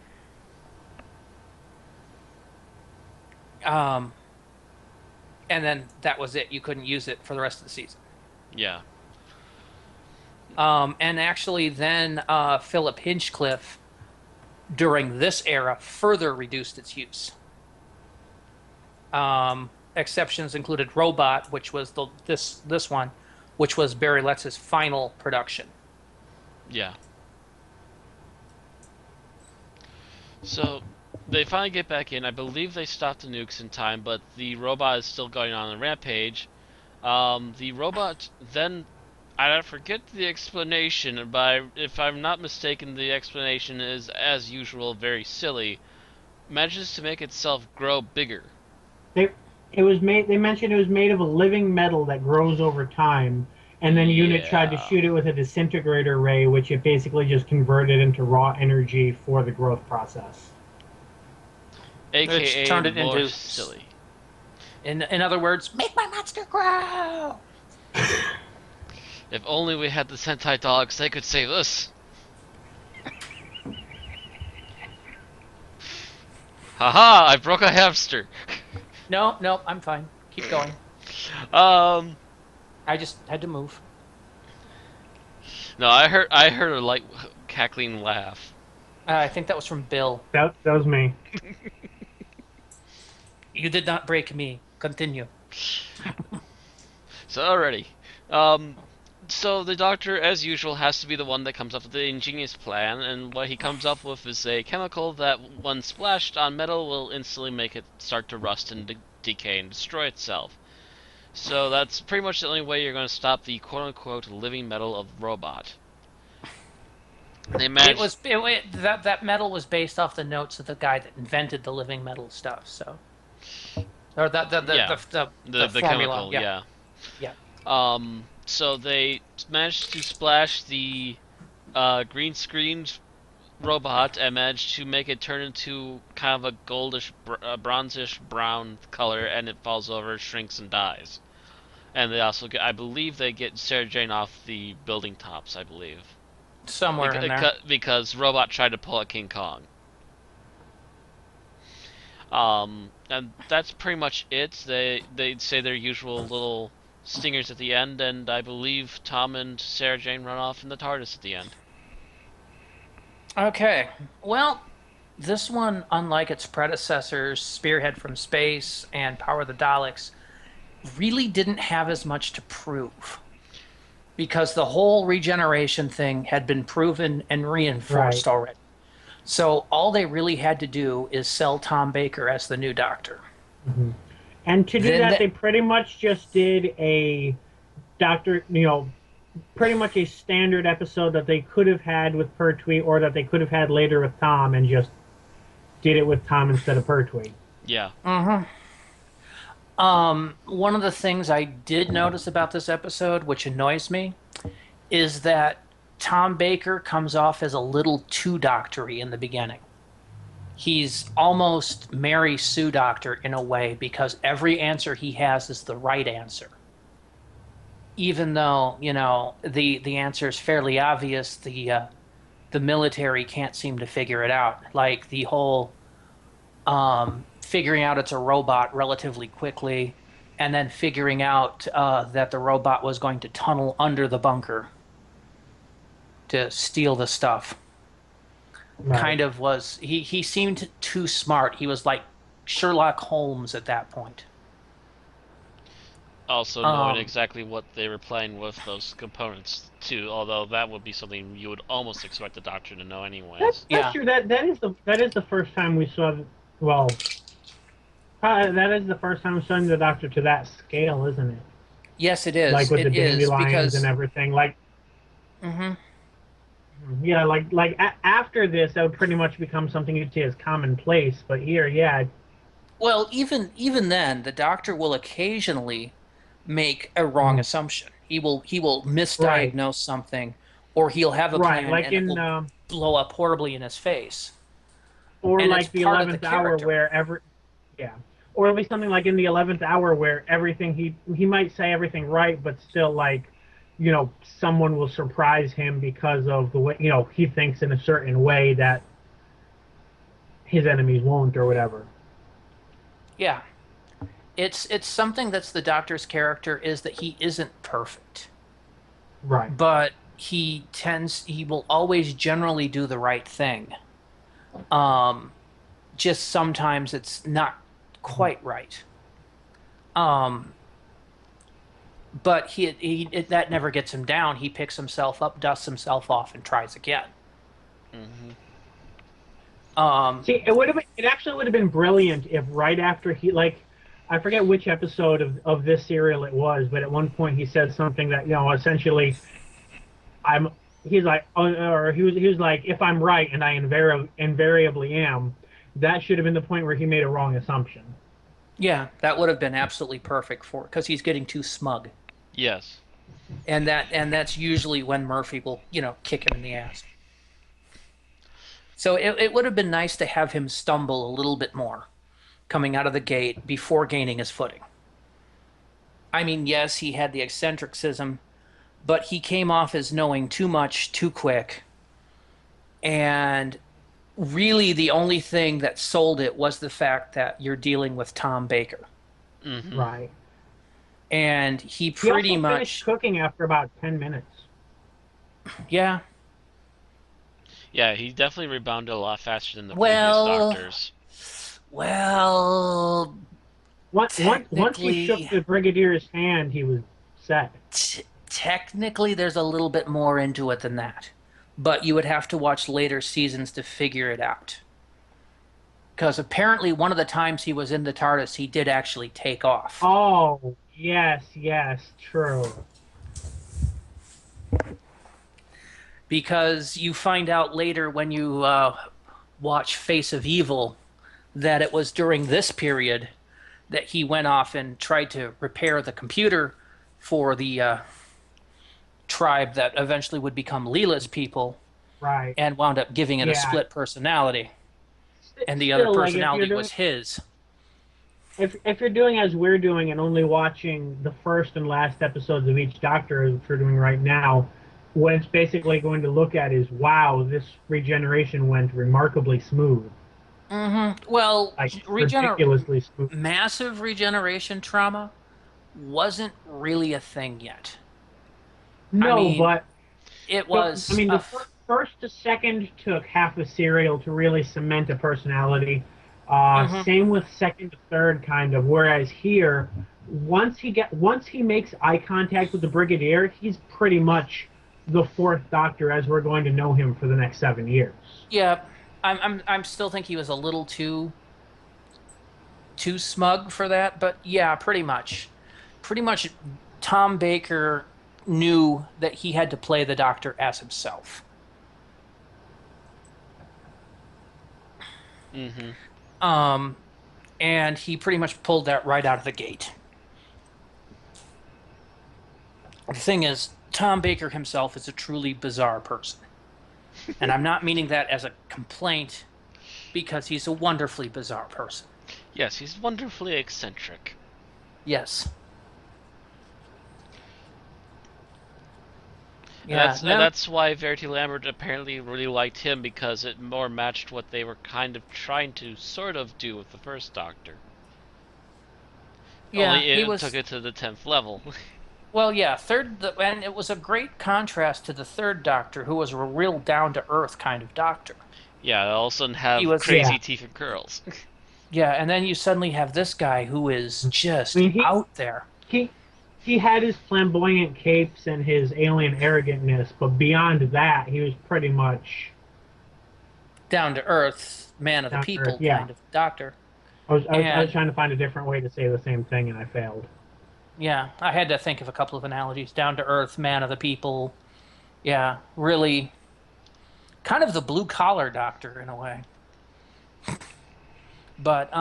and then that was it. You couldn't use it for the rest of the season. Yeah. And actually, then Philip Hinchcliffe, during this era, further reduced its use. Exceptions included Robot, which was this one, which was Barry Letts' final production. Yeah. So they finally get back in. I believe they stopped the nukes in time, but the robot is still going on a rampage. The robot then, I forget the explanation, but if I'm not mistaken, the explanation is, as usual, very silly. Manages to make itself grow bigger. They mentioned it was made of a living metal that grows over time, and then Unit tried to shoot it with a disintegrator ray, which it basically just converted into raw energy for the growth process. AKA Which turned it more into silly. In other words, make my monster grow. If only we had the Sentai dogs, they could save us. Haha, I broke a hamster. No, I'm fine. Keep going. I just had to move. No, I heard a light cackling laugh. I think that was from Bill. That was me. You did not break me. Continue. So already, so the Doctor, as usual, has to be the one that comes up with the ingenious plan, and what he comes up with is a chemical that, when splashed on metal, will instantly make it start to rust and decay and destroy itself. So that's pretty much the only way you're going to stop the quote-unquote living metal of robot. They managed... that metal was based off the notes of the guy that invented the living metal stuff. So, or the the formula. chemical, yeah. So they managed to splash the green screened robot and managed to make it turn into kind of a goldish, bronzish brown color, and it falls over, shrinks, and dies. And they also get, I believe, they get Sarah Jane off the building tops, I believe. Somewhere in there. Because Robot tried to pull a King Kong. And that's pretty much it. They say their usual little stingers at the end, and I believe Tom and Sarah Jane run off in the TARDIS at the end. Okay. Well, this one, unlike its predecessors, Spearhead from Space and Power of the Daleks, really didn't have as much to prove. Because the whole regeneration thing had been proven and reinforced already. So all they really had to do is sell Tom Baker as the new Doctor. Mm-hmm. And to do that, they pretty much just did a Doctor, pretty much a standard episode that they could have had with Pertwee, or that they could have had later with Tom, and just did it with Tom instead of Pertwee. Yeah. Mm-hmm. One of the things I did notice about this episode, which annoys me, is that Tom Baker comes off as a little too doctory in the beginning. He's almost Mary Sue Doctor in a way, because every answer he has is the right answer. Even though, the answer is fairly obvious, the military can't seem to figure it out. Like the whole figuring out it's a robot relatively quickly, and then figuring out that the robot was going to tunnel under the bunker to steal the stuff. Right. Kind of was... He seemed too smart. He was like Sherlock Holmes at that point. Also knowing exactly what they were playing with those components too, although that would be something you would almost expect the Doctor to know anyways. That's true. That is the first time we saw... Well... that is the first time we're seeing the Doctor to that scale, isn't it? Yes, it is. Like with the dandelions and everything. Like, mm-hmm. Yeah, like after this, that would pretty much become something you'd see as commonplace. But here, yeah. Well, even then, the Doctor will occasionally make a wrong assumption. He will misdiagnose something, or he'll have a plan like and it will blow up horribly in his face. Or and like the 11th hour, where or it'll be something like in the 11th hour where everything he might say everything right, but still, like, someone will surprise him because of the way, he thinks in a certain way that his enemies won't, or whatever. Yeah. it's something that's the Doctor's character is that he isn't perfect, Right. but he will always generally do the right thing. Um, just sometimes it's not quite right. Um, but that never gets him down. He picks himself up, dusts himself off, and tries again. Hmm. Um, See, it actually would have been brilliant if right after I forget which episode of this serial it was, but at one point he said something that, essentially, I'm, he's like, or he was like, if I'm right and I invariably am, that should have been the point where he made a wrong assumption. yeah, that would have been absolutely perfect for because he's getting too smug, Yes. and that's usually when Murphy will kick him in the ass. So it would have been nice to have him stumble a little bit more coming out of the gate before gaining his footing. I mean, yes, he had the eccentricism, but he came off as knowing too much too quick. And really, the only thing that sold it was the fact that you're dealing with Tom Baker. Hmm. Right. And he He pretty also finished much, cooking after about 10 minutes. yeah. Yeah, he definitely rebounded a lot faster than the previous Well, doctors. well, Once he shook technically, the Brigadier's hand, he was set. technically, there's a little bit more into it than that. But you would have to watch later seasons to figure it out. Because apparently, one of the times he was in the TARDIS, he did actually take off. Oh, yes, yes, true. Because you find out later when you watch Face of Evil that it was during this period that he went off and tried to repair the computer for the tribe that eventually would become Leela's people Right. and wound up giving it a Yeah. split personality. And the other Still, like if you're personality doing was his. if you're doing as we're doing and only watching the first and last episodes of each Doctor, as we're doing right now, what it's basically going to look at is, wow, this regeneration went remarkably smooth, Well, like ridiculously smooth. massive regeneration trauma wasn't really a thing yet. No, mean, but It I was mean, the first to second took half a serial to really cement a personality. Same with second to third, kind of. Whereas here, once he makes eye contact with the Brigadier, he's pretty much the fourth Doctor as we're going to know him for the next 7 years. yeah. I'm still think he was a little too smug for that, but yeah, pretty much. Tom Baker knew that he had to play the Doctor as himself. Hmm. Um, and he pretty much pulled that right out of the gate. The thing is, Tom Baker himself is a truly bizarre person. And I'm not meaning that as a complaint because he's a wonderfully bizarre person. Yes, he's wonderfully eccentric. Yes. And that's why Verity Lambert apparently really liked him, because it more matched what they were kind of trying to sort of do with the first Doctor. Yeah, Only he it was. took it to the 10th level. Well, yeah, and it was a great contrast to the third Doctor, who was a real down to earth kind of Doctor. Yeah, all of a sudden have He was- crazy Yeah. teeth and curls. Yeah, and then you suddenly have this guy who is just I mean, out there. He had his flamboyant capes and his alien arrogantness, but beyond that, he was pretty much Down to earth, man of the Down to people earth, yeah. kind of Doctor. I was And- trying to find a different way to say the same thing, and I failed. Yeah, I had to think of a couple of analogies. Down to earth, man of the people. Yeah, really kind of the blue collar Doctor in a way. But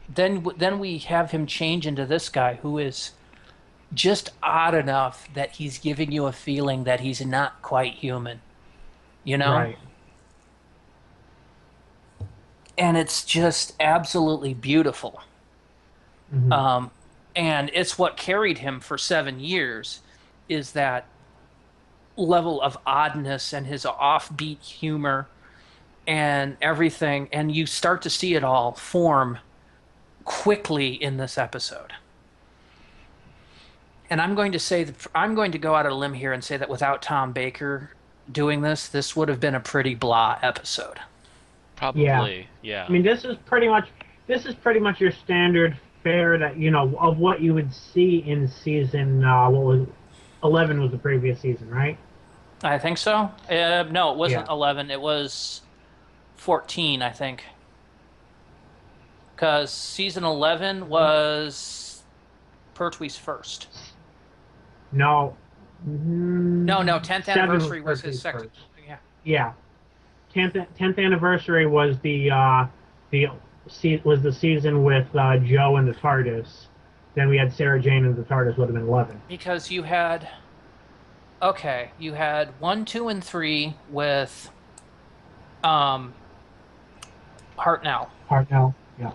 then we have him change into this guy who is just odd enough that he's giving you a feeling that he's not quite human. You know? Right. And it's just absolutely beautiful. Mhm. And it's what carried him for 7 years is that level of oddness and his offbeat humor and everything. And you start to see it all form quickly in this episode. And I'm going to say that I'm going to go out on a limb here and say that without Tom Baker doing this, this would have been a pretty blah episode. Yeah. Probably, yeah. I mean, this is pretty much your standard fare that of what you would see in season. What was 11 was the previous season, right? I think so. No, it wasn't Yeah. 11. It was 14, I think. Because season 11 was Pertwee's first. No. No, 10th 7 anniversary was his Pertwee's second. first. Yeah. Yeah. 10th anniversary was was the season with Joe and the TARDIS. Then we had Sarah Jane and the TARDIS would have been 11. Because you had 1, 2, and 3 with Hartnell. Hartnell. Yeah.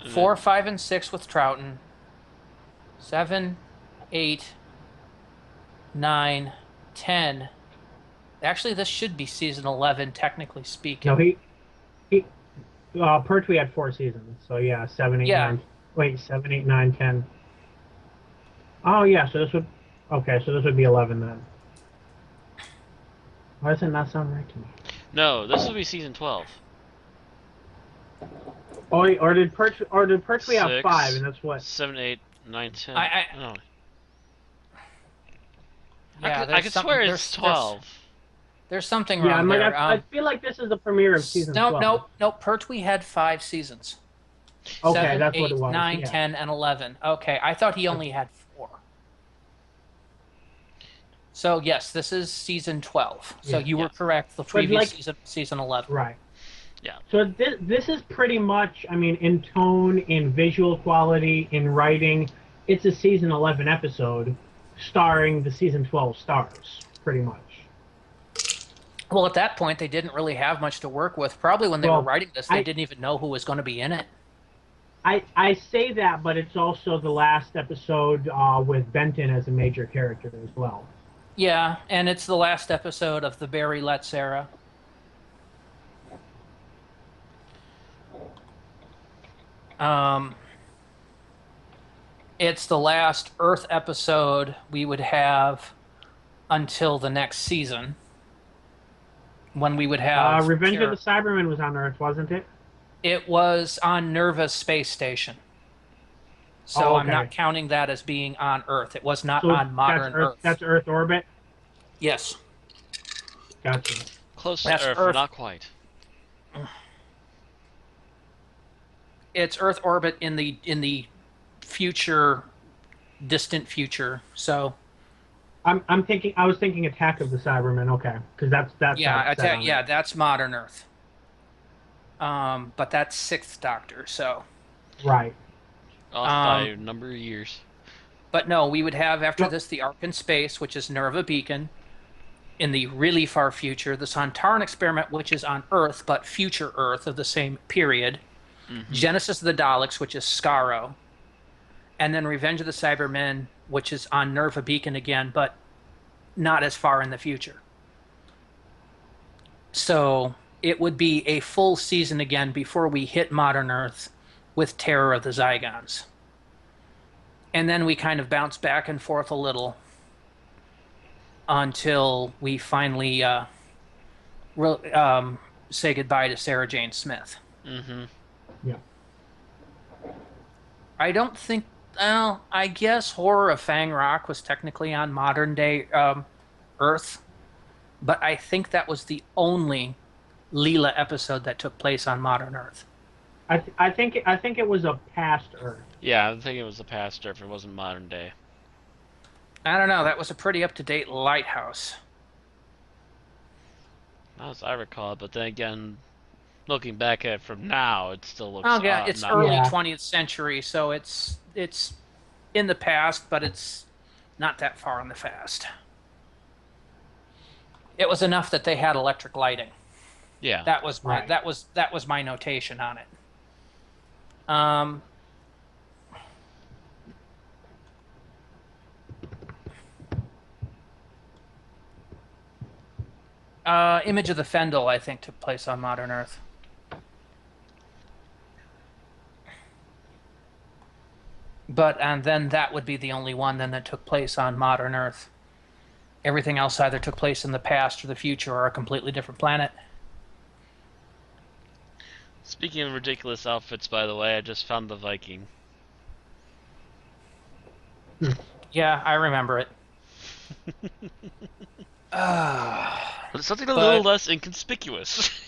4, 5, and 6 with Troughton. 7, 8, 9, 10. Actually, this should be season 11, technically speaking. No, Pertwee had 4 seasons, so yeah, 7, 8, Yeah. 9. Wait, 7, 8, 9, 10. Oh yeah, so this would be 11 then. Why does it not sound right to me? No, this will be season 12. Oh, or did Pertwee have 6, 5, and that's what? 7, 8, 9, 10. No. Yeah, I could swear it's 12. There's something Yeah, wrong there. I feel like this is the premiere of season 12. No. Pertwee had 5 seasons. Okay, 7, that's 8, what it was. 9, yeah. 10, and 11. Okay, I thought he only had 4. So yes, this is season 12. So Yeah. you were correct. The previous like- season 11. Right. Yeah. So this is pretty much, I mean, in tone, in visual quality, in writing, it's a season 11 episode starring the season 12 stars, pretty much. Well, at that point, they didn't really have much to work with. Probably when they were Well, writing this, they didn't even know who was going to be in it. I say that, but it's also the last episode with Benton as a major character as well. Yeah, and it's the last episode of the Barry Letts era. It's the last Earth episode we would have until the next season, when we would have Revenge of the Cybermen was on Earth, wasn't it? It was on Nerva's space station. So Oh, I'm okay. not counting that as being on Earth. It was not So on modern Earth. That's Earth orbit? Yes. Gotcha. Close to That's Earth, Earth. not quite. It's Earth orbit in the future, distant future. So I was thinking Attack of the Cybermen, okay. Because that's yeah, set on it. that's modern Earth. But that's 6th Doctor. So, Right. Off by a number of years. but no, we would have after Well- this the Ark in Space, which is Nerva Beacon. In the really far future, the Sontaran experiment, which is on Earth, but future Earth of the same period. Genesis of the Daleks, which is Skaro. And then Revenge of the Cybermen, which is on Nerva Beacon again, but not as far in the future. So it would be a full season again before we hit modern Earth with Terror of the Zygons. And then we kind of bounce back and forth a little until we finally say goodbye to Sarah Jane Smith. Mm-hmm. Yeah. I don't think. Well, I guess Horror of Fang Rock was technically on modern day Earth, but I think that was the only Leela episode that took place on modern Earth. I think it was a past Earth. Yeah, I think it was the past Earth. It wasn't modern day. I don't know. That was a pretty up-to-date lighthouse. Not as I recall, but then again, looking back at it from now, it still looks. Oh yeah, it's not- early Yeah. 20th century, so it's in the past, but it's not that far in the past. It was enough that they had electric lighting. Yeah. That was my Right. that was my notation on it. Image of the Fendel, I think, took place on modern Earth. and then that would be the only one then that took place on modern Earth. Everything else either took place in the past or the future or a completely different planet. Speaking of ridiculous outfits, by the way, I just found the Viking. Yeah, I remember it. But it's something a But- little less inconspicuous.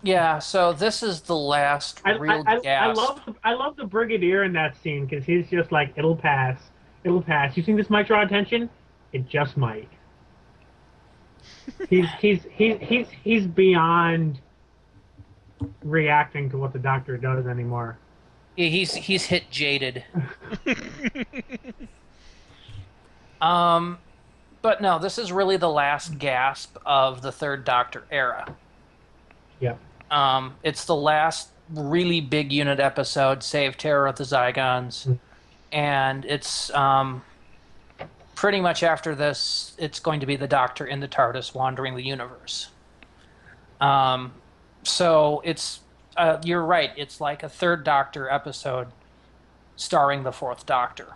Yeah, so this is the last real gasp. I love the Brigadier in that scene because he's just like, it'll pass. It'll pass. You think this might draw attention? It just might. He's beyond reacting to what the Doctor does anymore. He's hit jaded. But no, this is really the last gasp of the Third Doctor era. Yep. It's the last really big unit episode, save Terror of the Zygons, and it's pretty much after this, it's going to be the Doctor in the TARDIS wandering the universe. So it's you're right. It's like a Third Doctor episode starring the Fourth Doctor.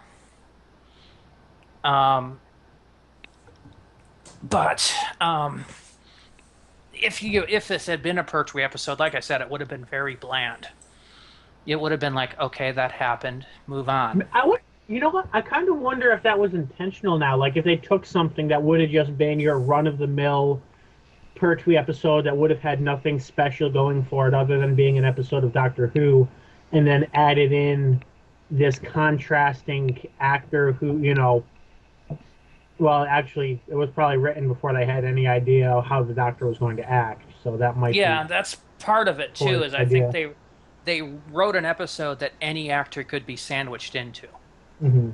But if this had been a Pertwee episode, like I said, it would have been very bland. It would have been like, okay, that happened, move on. You know what? I kind of wonder if that was intentional now. Like if they took something that would have just been your run-of-the-mill Pertwee episode that would have had nothing special going for it other than being an episode of Doctor Who, and then added in this contrasting actor who, you know, well, actually, it was probably written before they had any idea how the Doctor was going to act, so that might be... that's part of it, too, is I idea. think they wrote an episode that any actor could be sandwiched into. Mm-hmm.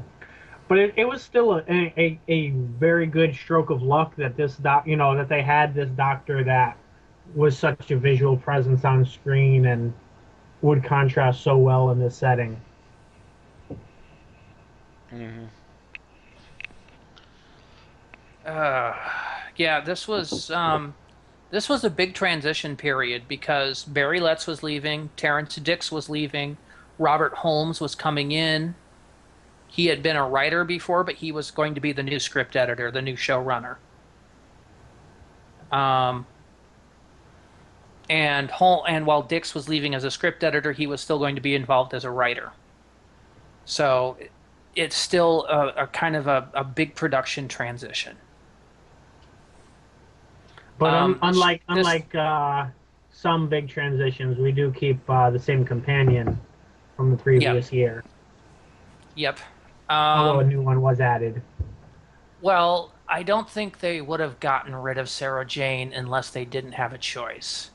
But it was still a very good stroke of luck that that they had this Doctor that was such a visual presence on screen and would contrast so well in this setting. Mm-hmm. Yeah, this was a big transition period because Barry Letts was leaving, Terrence Dix was leaving, Robert Holmes was coming in. He had been a writer before, but he was going to be the new script editor, the new showrunner. And while Dix was leaving as a script editor, he was still going to be involved as a writer. So it's still a kind of a big production transition. But unlike some big transitions, we do keep the same companion from the previous year. Yep. Although a new one was added. Well, I don't think they would have gotten rid of Sarah Jane unless they didn't have a choice.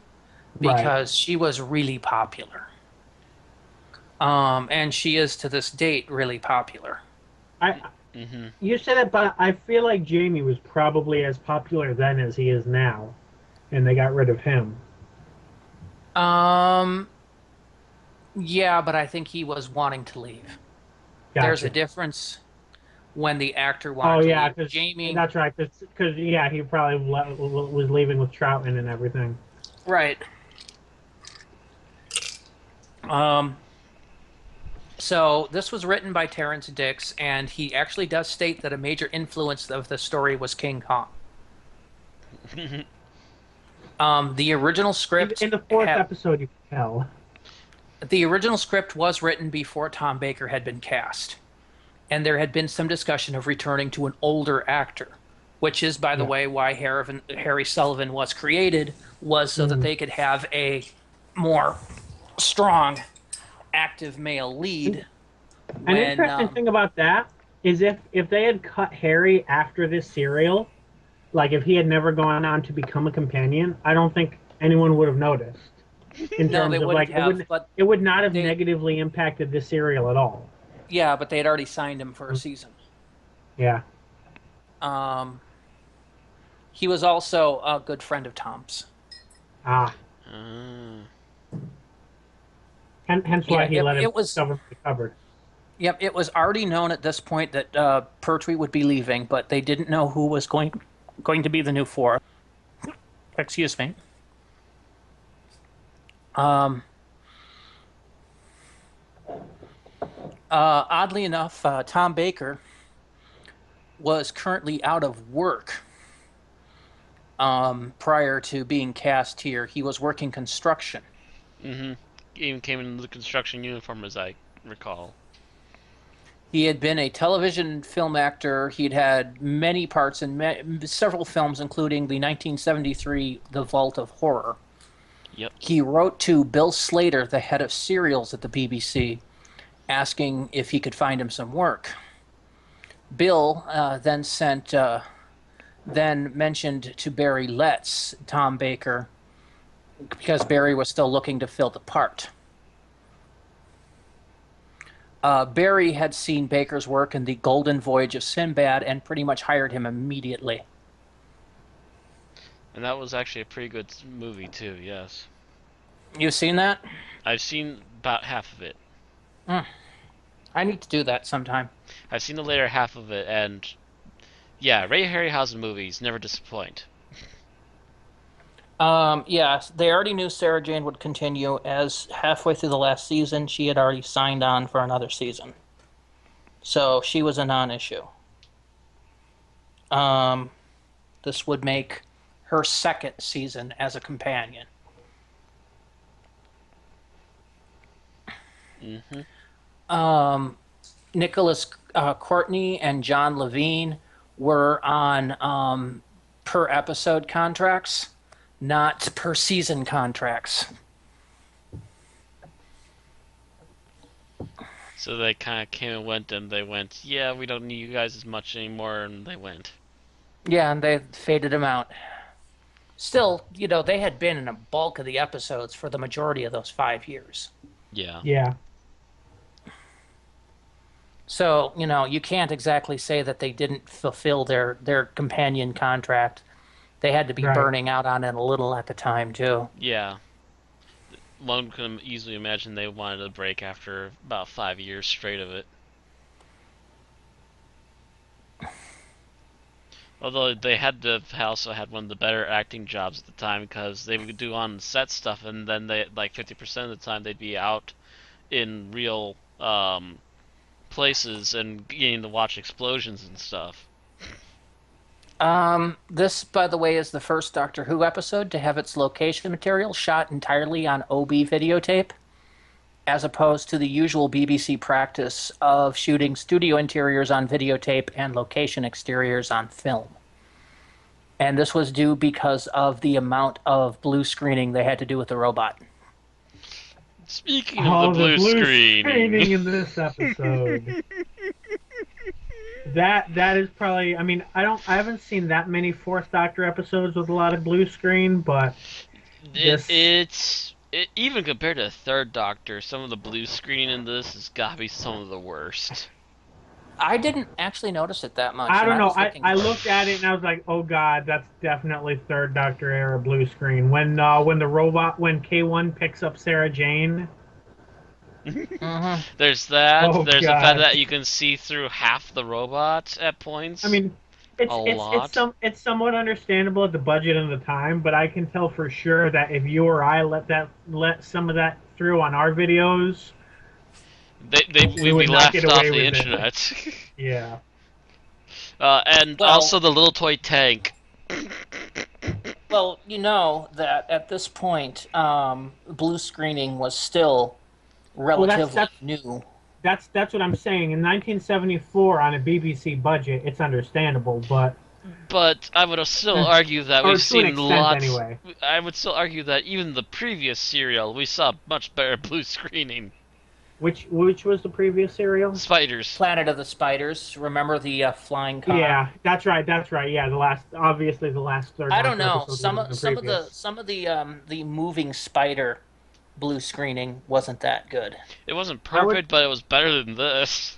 Because she was really popular. And she is to this date really popular. You say that, but I feel like Jamie was probably as popular then as he is now, and they got rid of him. Yeah, but I think he was wanting to leave. Gotcha. There's a difference when the actor wanted to leave. Cause, Jamie. That's right, because he probably was leaving with Troutman and everything. Right. So this was written by Terrence Dix, and he actually does state that a major influence of the story was King Kong. The original script In the fourth episode, you can tell. The original script was written before Tom Baker had been cast, and there had been some discussion of returning to an older actor, which is, by the way, why Harry Sullivan was created, was so that they could have a more strong, active male lead. An interesting thing about that is if they had cut Harry after this serial, like if he had never gone on to become a companion, I don't think anyone would have noticed. In terms of like, it would not have negatively impacted this serial at all. Yeah, but they had already signed him for a season. Yeah. He was also a good friend of Tom's. Hence why he let him cover the cupboard. Yep, it was already known at this point that Pertwee would be leaving, but they didn't know who was going to be the new fourth. Excuse me. Oddly enough, Tom Baker was currently out of work prior to being cast here. He was working construction. Mm-hmm. Even came in the construction uniform, as I recall. He had been a television film actor. He'd had many parts in several films, including the 1973 The Vault of Horror. Yep. He wrote to Bill Slater, the head of serials at the BBC, asking if he could find him some work. Bill then mentioned to Barry Letts, Tom Baker, because Barry was still looking to fill the part. Barry had seen Baker's work in The Golden Voyage of Sinbad and pretty much hired him immediately. And that was actually a pretty good movie too. Yes. You seen that? I've seen about half of it. I need to do that sometime. I've seen the later half of it, and yeah, Ray Harryhausen movies never disappoint. Yeah, they already knew Sarah Jane would continue, as halfway through the last season, she had already signed on for another season. So she was a non-issue. This would make her second season as a companion. Mm-hmm. Nicholas Courtney and John Levine were on per episode contracts, not per season contracts. So they kind of came and went, and they went, yeah, we don't need you guys as much anymore, and they went. Yeah, and they faded him out. Still, they had been in a bulk of the episodes for the majority of those 5 years. Yeah. Yeah. So, you can't exactly say that they didn't fulfill their companion contract. They had to be burning out on it a little at the time, too. Yeah. One can easily imagine they wanted a break after about 5 years straight of it. Although they also had one of the better acting jobs at the time, because they would do on-set stuff, and then they 50% of the time they'd be out in real places and getting to watch explosions and stuff. This, by the way, is the first Doctor Who episode to have its location material shot entirely on OB videotape, as opposed to the usual BBC practice of shooting studio interiors on videotape and location exteriors on film. And this was due because of the amount of blue screening they had to do with the robot. Speaking of the blue screening in this episode. That is probably. I mean, I haven't seen that many Fourth Doctor episodes with a lot of blue screen, but even compared to the Third Doctor, some of the blue screening in this has got to be some of the worst. I didn't actually notice it that much. I don't know. I looked at it and I was like, oh god, that's definitely Third Doctor era blue screen. When when K1 picks up Sarah Jane. There's that. Oh, there's God. the fact that you can see through half the robot at points. I mean, it's somewhat understandable at the budget and the time, but I can tell for sure that if you or I let some of that through on our videos, we'd be laughed off the internet. Yeah. And also the little toy tank. Well, you know that at this point, blue screening was still relatively new. That's what I'm saying. In 1974, on a BBC budget, it's understandable, but I would still argue that we've seen lots. Anyway. I would still argue that even the previous serial, we saw much better blue screening. Which was the previous serial? Spiders. Planet of the Spiders. Remember the flying car? Yeah, that's right. Yeah, the last third. I don't know. Some of the moving spider blue screening wasn't that good. It wasn't perfect, but it was better than this.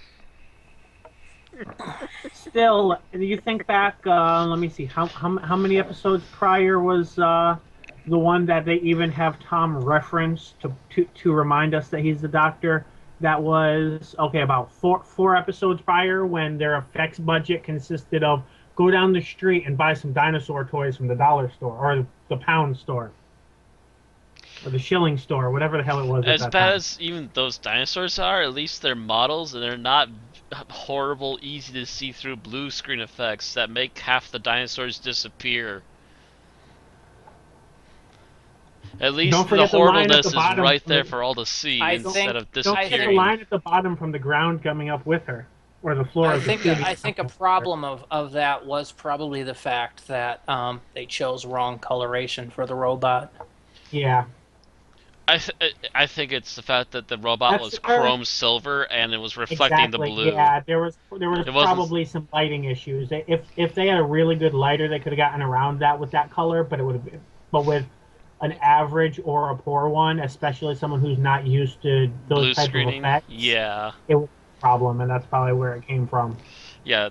Still, you think back. Let me see. How many episodes prior was the one that they even have Tom reference to remind us that he's the Doctor? That was about four episodes prior, when their effects budget consisted of go down the street and buy some dinosaur toys from the dollar store or the pound store. or the shilling store, whatever the hell it was at As that bad time. as even those dinosaurs are, at least they're models and they're not horrible, easy to see through blue screen effects that make half the dinosaurs disappear. At Don't least the forget the line at the horribleness is bottom. right there for all to see I instead think of Don't I forget the think disappearing. line at the bottom from the ground coming up with her, or the floor I of the think studio. I think a problem of that was probably the fact that they chose wrong coloration for the robot. Yeah, I think it's the fact that the robot that's was chrome silver and it was reflecting the exactly. blue. Yeah, there was It wasn't. probably some lighting issues. If they had a really good lighter, they could have gotten around that with that color. But it would have been, but with an average or a poor one, especially someone who's not used to those Blue type of screening? effects, Yeah. it was a problem, and that's probably where it came from. Yeah.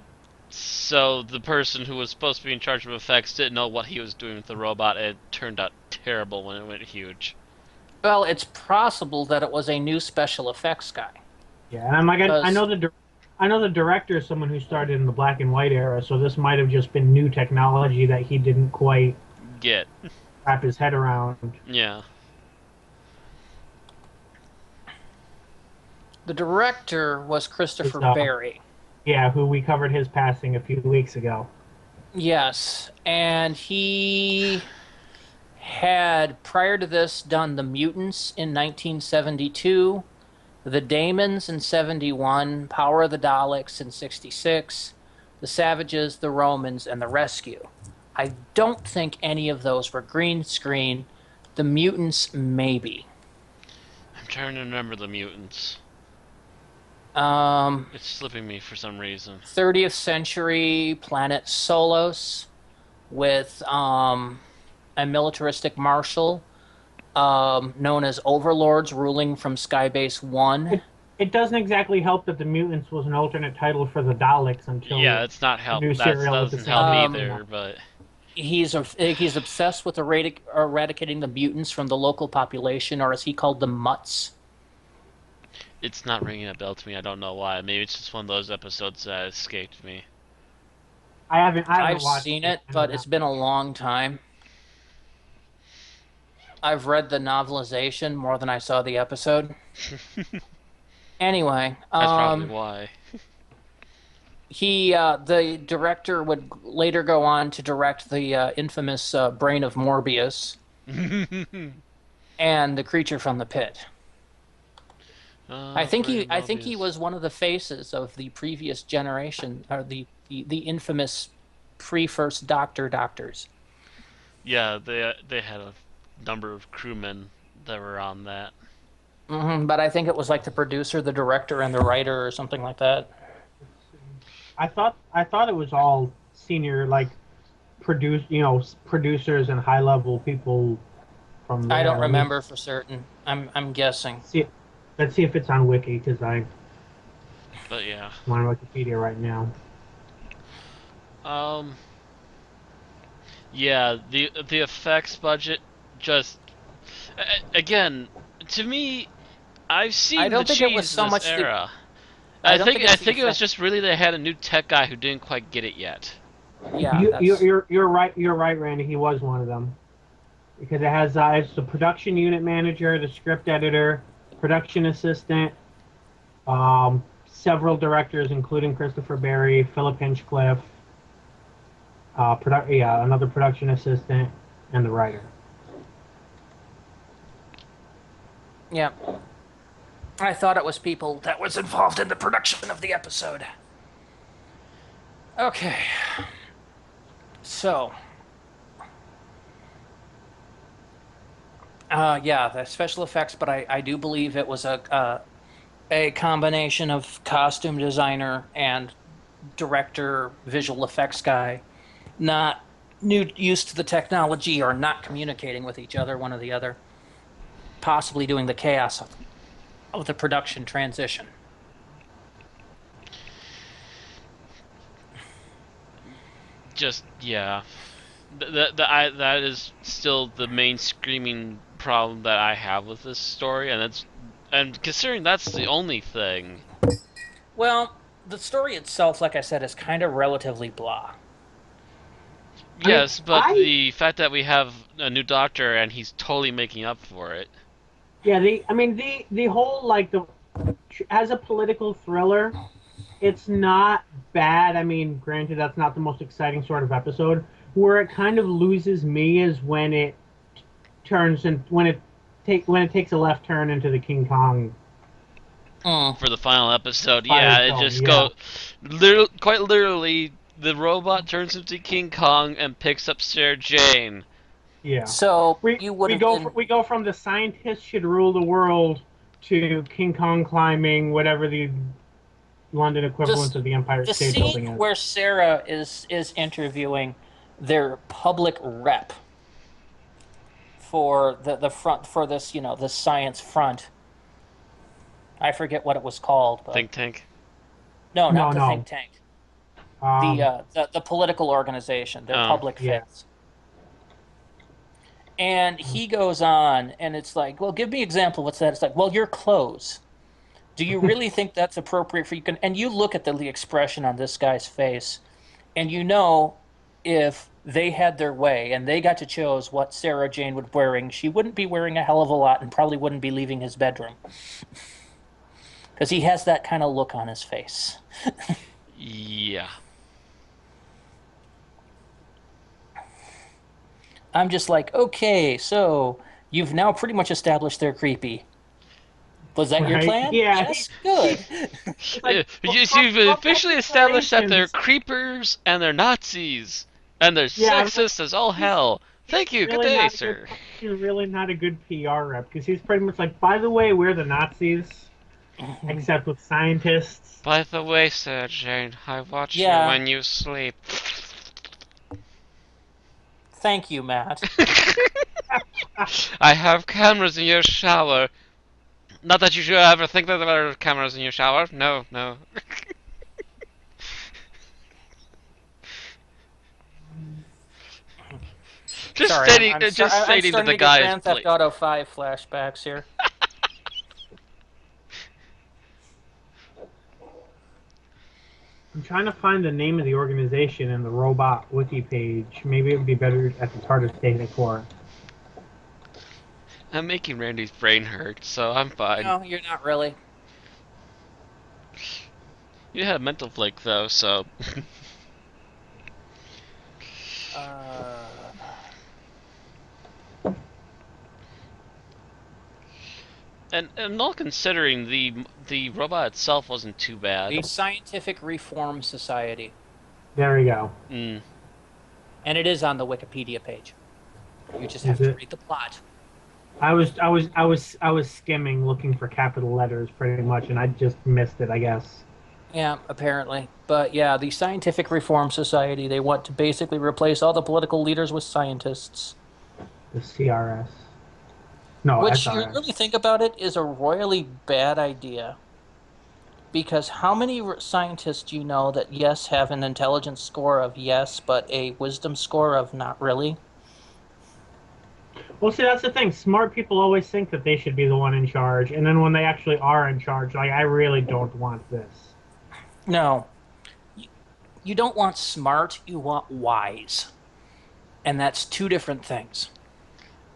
So the person who was supposed to be in charge of effects didn't know what he was doing with the robot, and it turned out terrible when it went huge. Well, it's possible that it was a new special effects guy. Yeah, and I'm like, Because I know the director is someone who started in the black and white era, so this might have just been new technology that he didn't quite Get. wrap his head around. Yeah. the director was Christopher It's, Barry. Yeah, who we covered his passing a few weeks ago. Yes, and he had, prior to this, done The Mutants in 1972, The Daemons in 71, Power of the Daleks in 66, The Savages, The Romans, and The Rescue. I don't think any of those were green screen. The Mutants, maybe. I'm trying to remember the mutants. Um, It's slipping me for some reason. 30th century planet Solos with a militaristic marshal known as overlords ruling from Skybase 1. It doesn't exactly help that the Mutants was an alternate title for the Daleks until Yeah, it's not help. new That serial with the doesn't help same either. But He's obsessed with eradicating the mutants from the local population, or as he called them, mutts. it's not ringing a bell to me. I don't know why. Maybe it's just one of those episodes that escaped me. I haven't I've watched seen it, but it's been a long time. I've read the novelization more than I saw the episode. Anyway, That's probably why. the director would later go on to direct the infamous Brain of Morbius and The Creature from the Pit. I think he was one of the faces of the previous generation, or the infamous pre-first Doctors. Yeah, they had a number of crewmen that were on that. But I think it was like the producer, the director, and the writer, or something like that. I thought it was all senior, like producers and high level people from there. I don't remember for certain. I'm guessing. Let's see if it's on Wiki, because I'm But yeah. on Wikipedia right now. Yeah, the effects budget just again, to me, I've seen I don't the think it was cheese so in this much the- era. I I don't think think it's the it was effect- just really they had a new tech guy who didn't quite get it yet. Yeah, You're right. You're right, Randy. He was one of them, because it has it's the production unit manager, the script editor, production assistant, several directors, including Christopher Barry, Philip Hinchcliffe, another production assistant, and the writer. yeah. I thought it was people that was involved in the production of the episode. Okay. So. Yeah, the special effects, but I do believe it was a combination of costume designer and director, visual effects guy, not used to the technology or not communicating with each other, one or the other, possibly doing the chaos of the production transition. Just yeah, that is still the main screaming problem that I have with this story, and considering that's the only thing. Well, the story itself, like I said, is kind of relatively blah. Yes, but I the fact that we have a new doctor and he's totally making up for it. yeah, the whole like the as a political thriller, it's not bad. I mean, granted, that's not the most exciting sort of episode. Where it kind of loses me is when it turns and when it takes a left turn into the King Kong For the final episode, fire yeah, it film. just Yeah, quite literally, the robot turns into King Kong and picks up Sarah Jane. yeah. So We you would we have go been we go from the scientists should rule the world to King Kong climbing whatever the London equivalent just of the Empire the State scene Building is. where Sarah is interviewing their public rep for the front for this the science front. I forget what it was called, but Think tank. no, not No, the think no. tank. Um, The political organization, their Oh. public Yeah. face. And he goes on, and it's like, well, give me an example. What's that? It's like, well, your clothes. Do you really think that's appropriate for you? And you look at the expression on this guy's face, and you know if they had their way and they got to choose what Sarah Jane would be wearing, she wouldn't be wearing a hell of a lot and probably wouldn't be leaving his bedroom. Because he has that kind of look on his face. Yeah. I'm just like, okay, so you've now pretty much established they're creepy. Was that your Right? plan? Yeah, Yes? Good. like, You've fuck officially established that they're explanations. creepers and they're Nazis and they're Yeah, sexist as all hell. Thank you. Good really day, not a sir. he's really not a good PR rep because he's pretty much like, by the way, we're the Nazis, except with scientists. By the way, Sir Jane, I watch Yeah. you when you sleep. Thank you, Matt. I have cameras in your shower. Not that you should ever think that there are cameras in your shower. No, no. Just Sorry, stating, I'm just I'm stating that starting the to get guy Grand is. Theft Auto 5 flashbacks here. I'm trying to find the name of the organization in the robot wiki page. Maybe it would be better at the TARDIS Data Core. I'm making Randy's brain hurt, so I'm fine. No, you're not really. You had a mental flick though, so. Uh, And all considering, the robot itself wasn't too bad. the Scientific Reform Society. There we go. Mm. And it is on the Wikipedia page. You just Is have to it? read the plot. I was skimming looking for capital letters pretty much, and I just missed it, I guess. Yeah, apparently. But yeah, the Scientific Reform Society, they want to basically replace all the political leaders with scientists. The CRS. No, Which, you SRS. really think about it, is a royally bad idea. Because how many scientists do you know that, yes, have an intelligence score of yes, but a wisdom score of not really? Well, see, that's the thing. Smart people always think that they should be the one in charge, and then when they actually are in charge, like, I really don't want this. No. You don't want smart, you want wise. And that's two different things.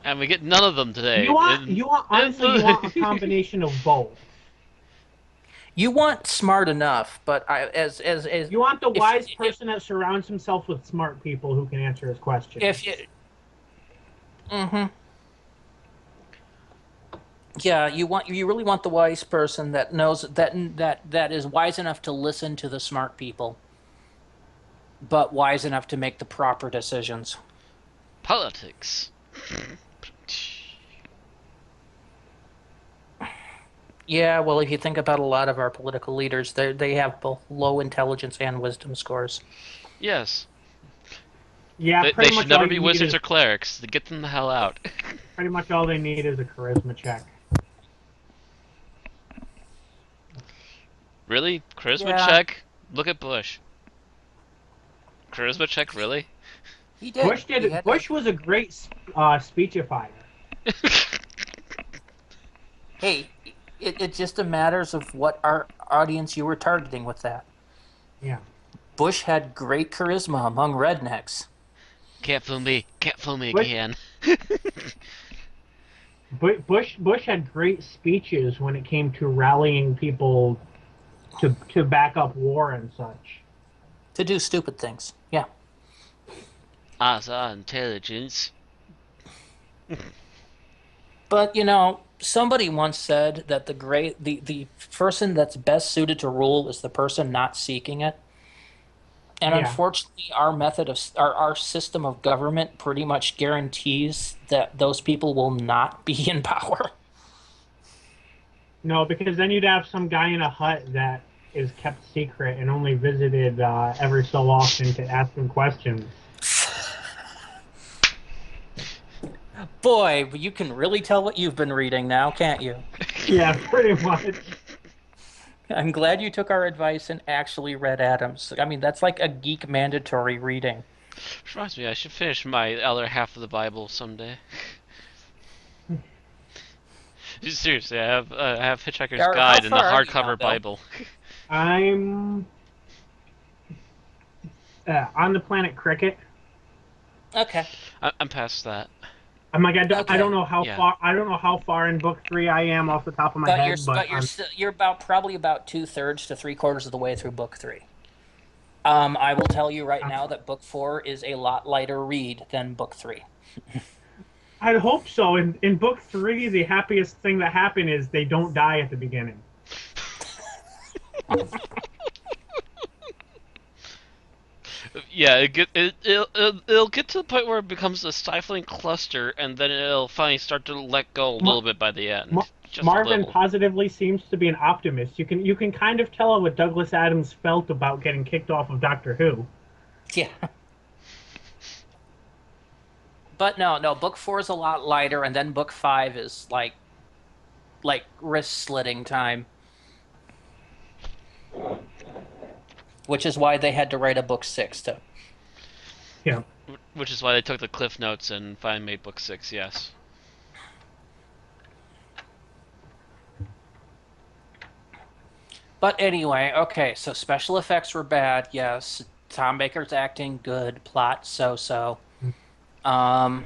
And we get none of them today. Honestly, you want a combination of both. You want smart enough, but as You want the wise if- person that surrounds himself with smart people who can answer his questions. if you, yeah, you really want the wise person that knows that is wise enough to listen to the smart people, but wise enough to make the proper decisions. Politics. Yeah, well, if you think about a lot of our political leaders, they have both low intelligence and wisdom scores. Yes. Yeah, They pretty much should never all be you need wizards is- or clerics. To get them the hell out. Pretty much all they need is a charisma check. Really? Charisma Yeah. check? Look at Bush. Charisma check, really? He did. Bush He did. had Bush was a great speechifier. Hey, it just a matters of what our audience you were targeting with that. Yeah. Bush had great charisma among rednecks. Can't fool me. Can't fool me What? again. Bush had great speeches when it came to rallying people to back up war and such. To do stupid things. Yeah. Asa intelligence. But somebody once said that the person that's best suited to rule is the person not seeking it. And Yeah. unfortunately, our method of our system of government pretty much guarantees that those people will not be in power. No, because then you'd have some guy in a hut that is kept secret and only visited every so often to ask him questions. Boy, you can really tell what you've been reading now, can't you? Yeah, pretty much. I'm glad you took our advice and actually read Adams. I mean, that's like a geek mandatory reading. Which reminds me, I should finish my other half of the Bible someday. Seriously, I have Hitchhiker's How Guide and the far are you hardcover now, Bill? Bible. I'm on the planet Cricket. Okay. I'm past that. I'm like, I Okay. don't know how Yeah. far. I don't know how far in book 3 I am off the top of my But head. you're probably about 2/3 to 3/4 of the way through book 3. I will tell you right now that book 4 is a lot lighter read than book 3. I'd hope so. In book 3, the happiest thing that happened is they don't die at the beginning. Yeah, it'll get to the point where it becomes a stifling cluster, and then it'll finally start to let go a little bit by the end. Just a Marvin little. positively seems to be an optimist. You can kind of tell what Douglas Adams felt about getting kicked off of Doctor Who. Yeah. But no, book 4 is a lot lighter, and then book 5 is like wrist slitting time. Which is why they had to write a book 6 too. Yeah. Which is why they took the cliff notes and finally made book 6. Yes. But anyway, okay, so special effects were bad, yes. Tom Baker's acting good, plot so-so. Yeah,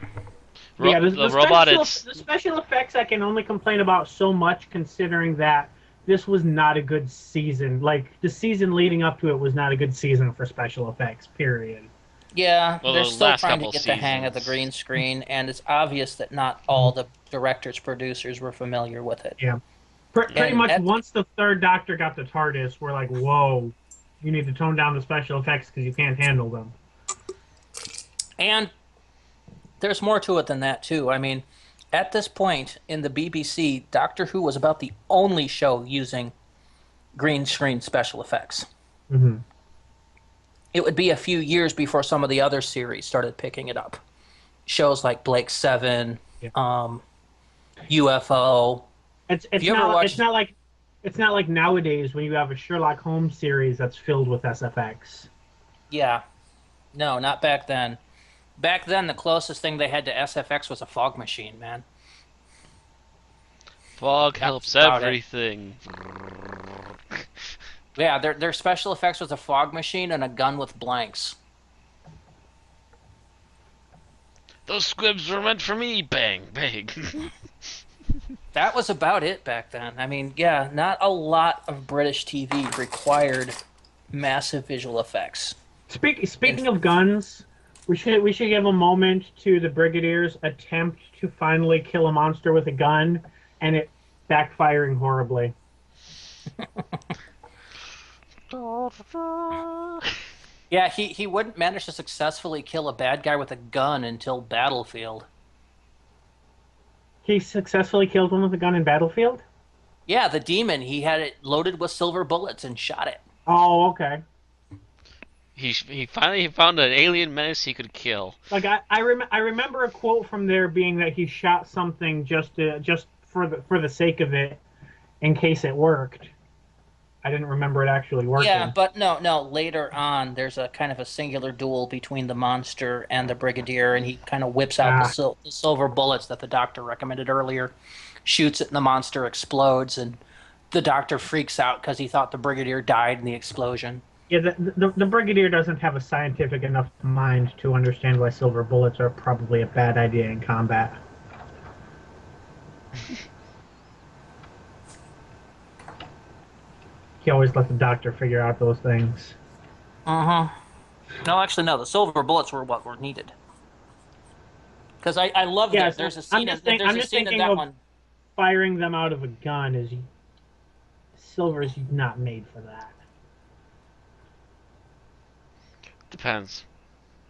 the special effects I can only complain about so much, considering that this was not a good season. Like, the season leading up to it was not a good season for special effects, period. Yeah, Well, they're the still last trying to couple get the hang of the seasons. green screen, and it's obvious that not all the directors, producers were familiar with it. Yeah. Pretty And much once the third Doctor got the TARDIS, we're like, whoa, you need to tone down the special effects because you can't handle them. And there's more to it than that, too. I mean, at this point in the BBC, Doctor Who was about the only show using green screen special effects. Mm-hmm. It would be a few years before some of the other series started picking it up. Shows like Blake 7, Yeah. UFO. It's you ever not watched- it's not like nowadays when you have a Sherlock Holmes series that's filled with SFX. Yeah. No, not back then. Back then, the closest thing they had to SFX was a fog machine, man. Fog That's helps about it. everything. Yeah, their special effects was a fog machine and a gun with blanks. Those squibs were meant for me. Bang, bang. That was about it back then. I mean, yeah, not a lot of British TV required massive visual effects. Speaking of guns, we should give a moment to the Brigadier's attempt to finally kill a monster with a gun, and it backfiring horribly. Yeah, he wouldn't manage to successfully kill a bad guy with a gun until Battlefield. He successfully killed one with a gun in Battlefield? Yeah, the demon, he had it loaded with silver bullets and shot it. Oh, okay. He finally found an alien menace he could kill. Like I remember a quote from there being that he shot something just for the sake of it, in case it worked. I didn't remember it actually working. Yeah, but no. Later on, there's a kind of a singular duel between the monster and the Brigadier, and he kind of whips out the silver bullets that the Doctor recommended earlier, shoots it, and the monster explodes, and the Doctor freaks out because he thought the Brigadier died in the explosion. Yeah, the Brigadier doesn't have a scientific enough mind to understand why silver bullets are probably a bad idea in combat. He always let the doctor figure out those things. Uh-huh. No, actually, no. The silver bullets were what were needed. Because I love Yeah, that. so I'm There's a just scene in thinking that of one. firing them out of a gun is silver's not made for that. Depends.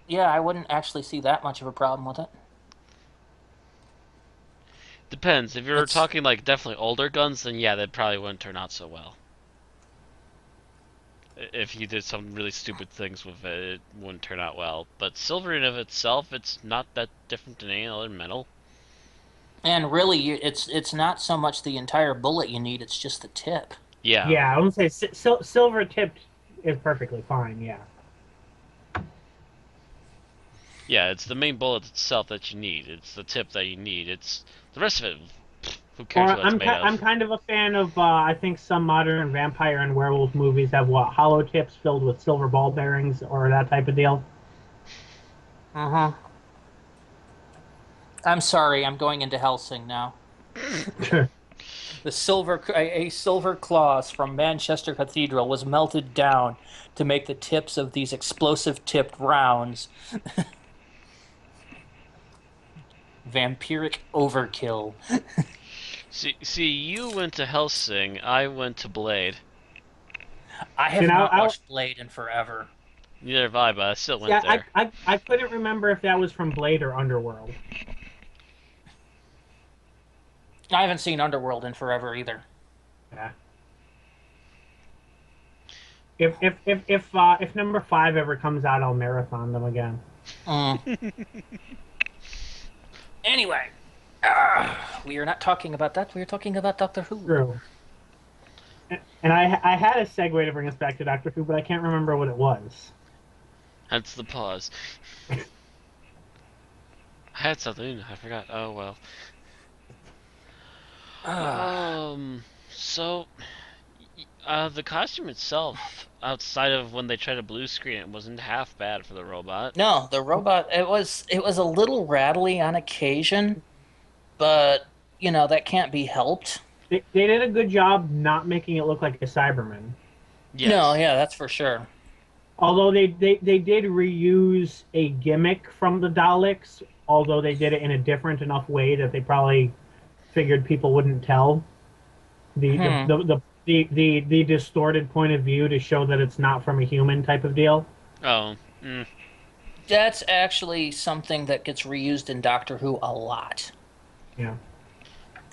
Yeah, I wouldn't actually see that much of a problem with it. Depends. If you're It's talking like definitely older guns, then yeah, that probably wouldn't turn out so well. If you did some really stupid things with it, it wouldn't turn out well. But silver in of itself, it's not that different than any other metal. and really, it's not so much the entire bullet you need; it's just the tip. Yeah. Yeah, I wouldn't say silver tipped is perfectly fine. Yeah. Yeah, it's the main bullet itself that you need. It's the tip that you need. It's the rest of it. Who cares Or what it's made I'm of? kind of a fan of I think some modern vampire and werewolf movies have what hollow tips filled with silver ball bearings or that type of deal. Uh-huh. I'm sorry, I'm going into Helsing now. A silver claws from Manchester Cathedral was melted down to make the tips of these explosive tipped rounds. Vampiric overkill. See, you went to Helsing. I went to Blade. I See have now, not watched Blade in forever. Neither have I, but I still yeah, went there. I couldn't remember if that was from Blade or Underworld. I haven't seen Underworld in forever either. Yeah. If number 5 ever comes out, I'll marathon them again. Mm. Anyway, we are not talking about that. We are talking about Doctor Who. True. And I had a segue to bring us back to Doctor Who, but I can't remember what it was. Hence the pause. I had something. I forgot. Oh well. So, the costume itself, outside of when they tried to blue screen it, wasn't half bad for the robot. No, the robot. It was a little rattly on occasion, but that can't be helped. They did a good job not making it look like a Cyberman. No, Yes. yeah, that's for sure. Although they did reuse a gimmick from the Daleks, although they did it in a different enough way that they probably figured people wouldn't tell the Hmm. the distorted point of view to show that it's not from a human type of deal. Oh. Mm. That's actually something that gets reused in Doctor Who a lot. Yeah.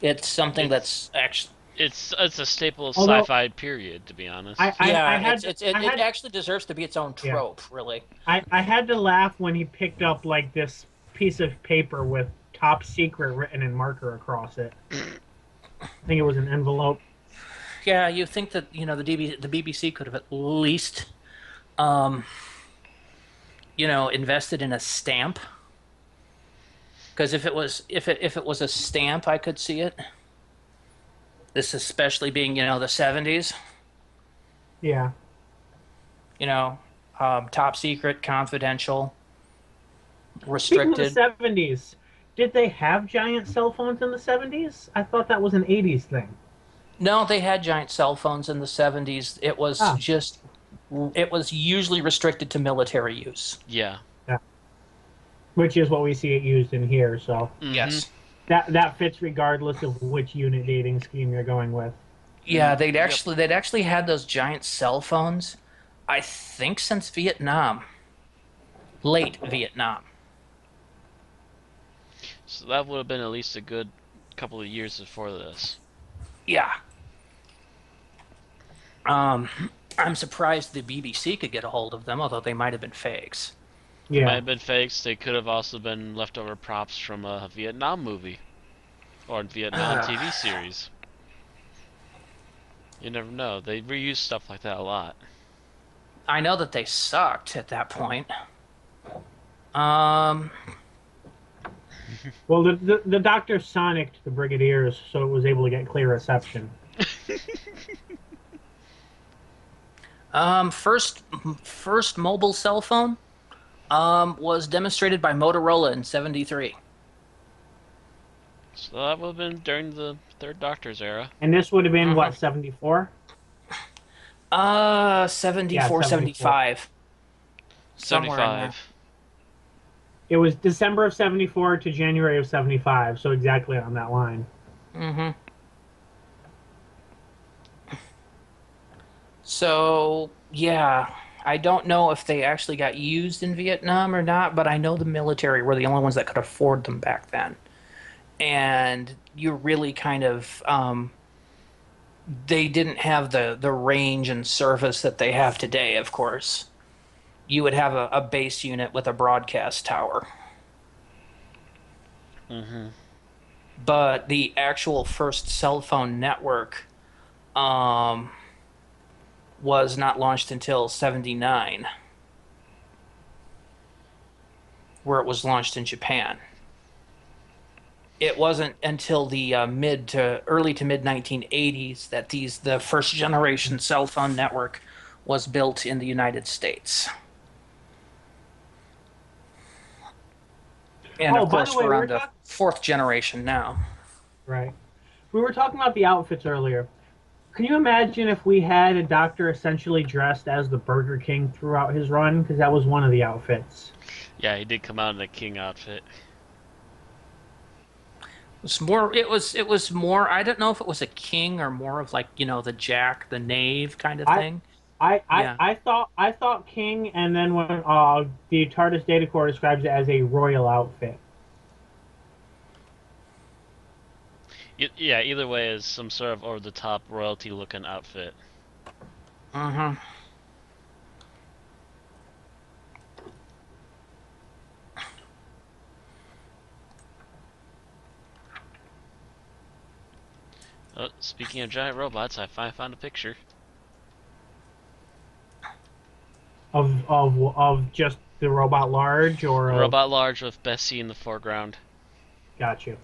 It's something It's that's actually. it's a staple of Although sci-fi period, to be honest. I Yeah, had it actually deserves to be its own yeah. trope, really. I had to laugh when he picked up like this piece of paper with top secret written in marker across it. I think it was an envelope. Yeah, you think that the BBC could have at least, um, invested in a stamp. Because if it was a stamp, I could see it. This especially being the 70s. Yeah. Top secret, confidential, Speaking of the restricted. 70s, did they have giant cell phones in the 70s? I thought that was an 80s thing. No, they had giant cell phones in the 70s. Ah, It was usually restricted to military use. Yeah. yeah. Which is what we see it used in here, so Mm-hmm. Yes. that fits regardless of which unit dating scheme you're going with. Yeah, Yep. they'd actually had those giant cell phones, I think since Vietnam. Late Vietnam. So that would have been at least a good couple of years before this. Yeah. I'm surprised the BBC could get a hold of them, although they might have been fakes. They might Yeah. have been fakes. They could have also been leftover props from a Vietnam movie or a Vietnam TV series. You never know. They reuse stuff like that a lot. I know that they sucked at that point. Um, Well, the Doctor sonicked the Brigadiers, so it was able to get clear reception. First mobile cell phone was demonstrated by Motorola in '73. So that would have been during the Third Doctor's era. And this would have been, Mm-hmm. what, 74? Yeah, 74, 74. 75. Somewhere in there. 75. It was December of 74 to January of 75, so exactly on that line. Mm-hmm. So, yeah, I don't know if they actually got used in Vietnam or not, but I know the military were the only ones that could afford them back then. And you really kind of, they didn't have the range and service that they have today, of course. You would have a base unit with a broadcast tower. Mm-hmm. But the actual first cell phone network was not launched until '79, where it was launched in Japan. It wasn't until the early to mid 1980s that the first generation cell phone network was built in the United States. And Oh, of by course, the way, we're we're on the talking... fourth generation now. Right. We were talking about the outfits earlier. Can you imagine if we had a doctor essentially dressed as the Burger King throughout his run? Because that was one of the outfits. Yeah, he did come out in a king outfit. It was more, I don't know if it was a king or more of like, the Jack, the knave kind of thing. Yeah. I thought King, and then when the TARDIS Data Core describes it as a royal outfit. Yeah, either way is some sort of over-the-top royalty-looking outfit. Mm-hmm. Oh, speaking of giant robots, I finally found a picture. Of just the robot large, or Robot large with Bessie in the foreground. got you.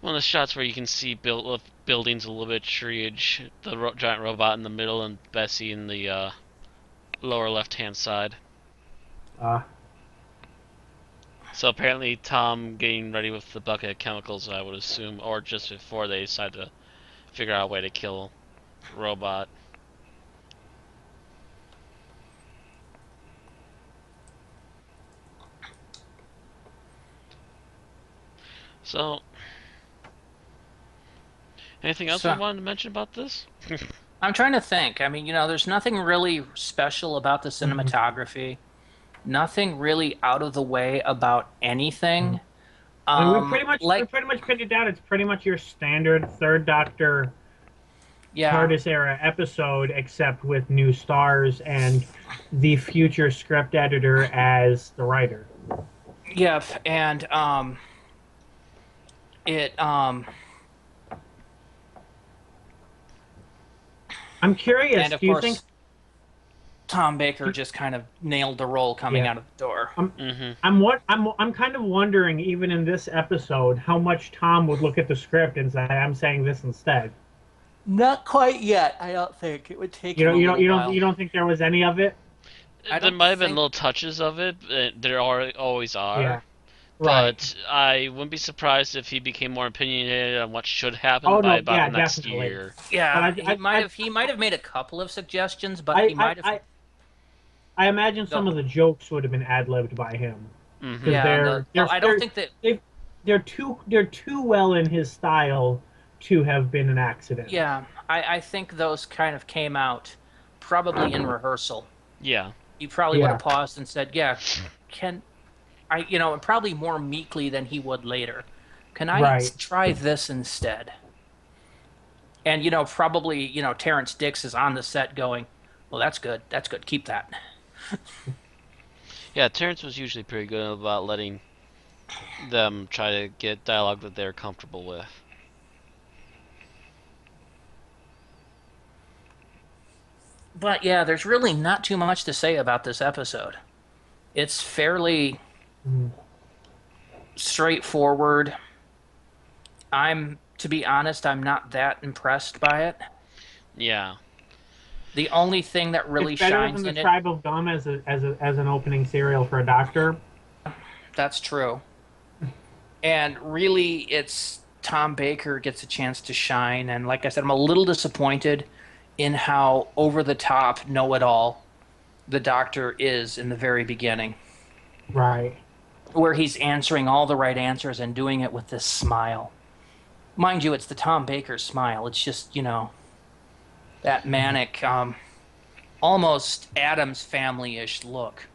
One of the shots where you can see buildings a little bit treeage, the giant robot in the middle, and Bessie in the lower left-hand side. So apparently Tom getting ready with the bucket of chemicals, I would assume, or just before they decide to figure out a way to kill robot. So, anything else we wanted to mention about this? I'm trying to think. I mean, there's nothing really special about the cinematography. Nothing really out of the way about anything. I mean, we pretty much pinned it down. It's pretty much your standard Third Doctor TARDIS era episode, except with new stars and the future script editor as the writer. Yep, and I'm curious. And of do you course, think Tom Baker just kind of nailed the role coming out of the door? I'm kind of wondering, even in this episode, how much Tom would look at the script and say, "I'm saying this instead." Not quite yet. I don't think it would take. You don't think there was any of it? There might have been little touches of it. There always are. Yeah. But I wouldn't be surprised if he became more opinionated on what should happen by about the next year. Yeah, he might have made a couple of suggestions, but he might have. I imagine some of the jokes would have been ad-libbed by him. Mm-hmm. Yeah, I don't think that they're too well in his style to have been an accident. Yeah, I think those kind of came out probably in rehearsal. Yeah. He probably would have paused and said, "Yeah, can I?" And probably more meekly than he would later. Can I try this instead? And probably Terrence Dix is on the set going, "Well, that's good. That's good. Keep that." Yeah, Terrence was usually pretty good about letting them try to get dialogue that they're comfortable with. But yeah, there's really not too much to say about this episode. It's fairly straightforward. I'm To be honest, I'm not that impressed by it. Yeah. The only thing that really It's better shines than the in it, Tribe of Gum as an opening serial for a doctor. that's true. And really, it's Tom Baker gets a chance to shine. And like I said, I'm a little disappointed in how over the top, know it all the Doctor is in the very beginning, Right. where he's answering all the right answers and doing it with this smile. Mind you, it's the Tom Baker smile. It's just, that manic, almost Adams Family-ish look.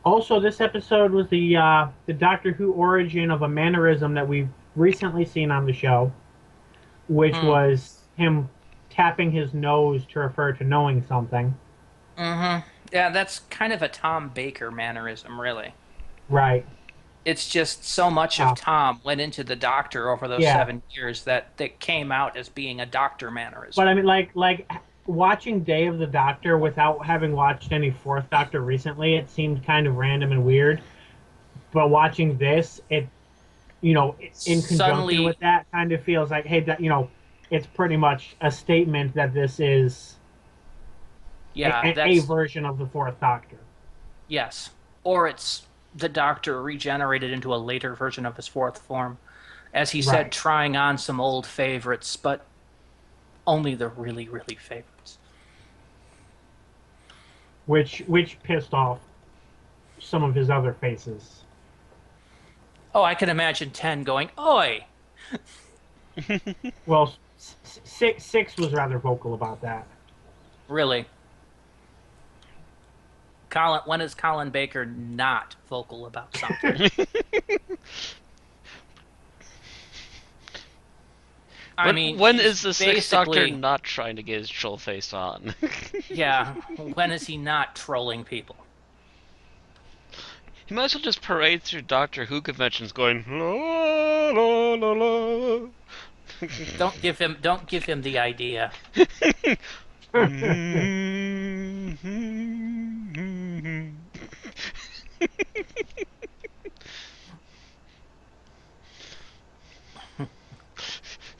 Also, this episode was the Doctor Who origin of a mannerism that we've recently seen on the show, which was him tapping his nose to refer to knowing something. Mm-hmm. Yeah, that's kind of a Tom Baker mannerism, really. Right. It's just so much of Tom went into the Doctor over those Yeah. 7 years that came out as being a Doctor mannerism. But I mean, like watching Day of the Doctor without having watched any Fourth Doctor recently, it seemed kind of random and weird. But watching this, it, in conjunction Suddenly, with that, kind of feels like, hey, that it's pretty much a statement that this is yeah, a version of the Fourth Doctor. yes. Or it's the Doctor regenerated into a later version of his fourth form. As he said, Right. trying on some old favorites, but only the really, really favorites. Which pissed off some of his other faces. Oh, I can imagine 10 going, "Oi!" Well, six was rather vocal about that. Really. When is Colin Baker not vocal about something? When is the Sixth Doctor basically, not trying to get his troll face on? yeah, when is he not trolling people? He might as well just parade through Doctor Who conventions going la la la la. Don't give him the idea.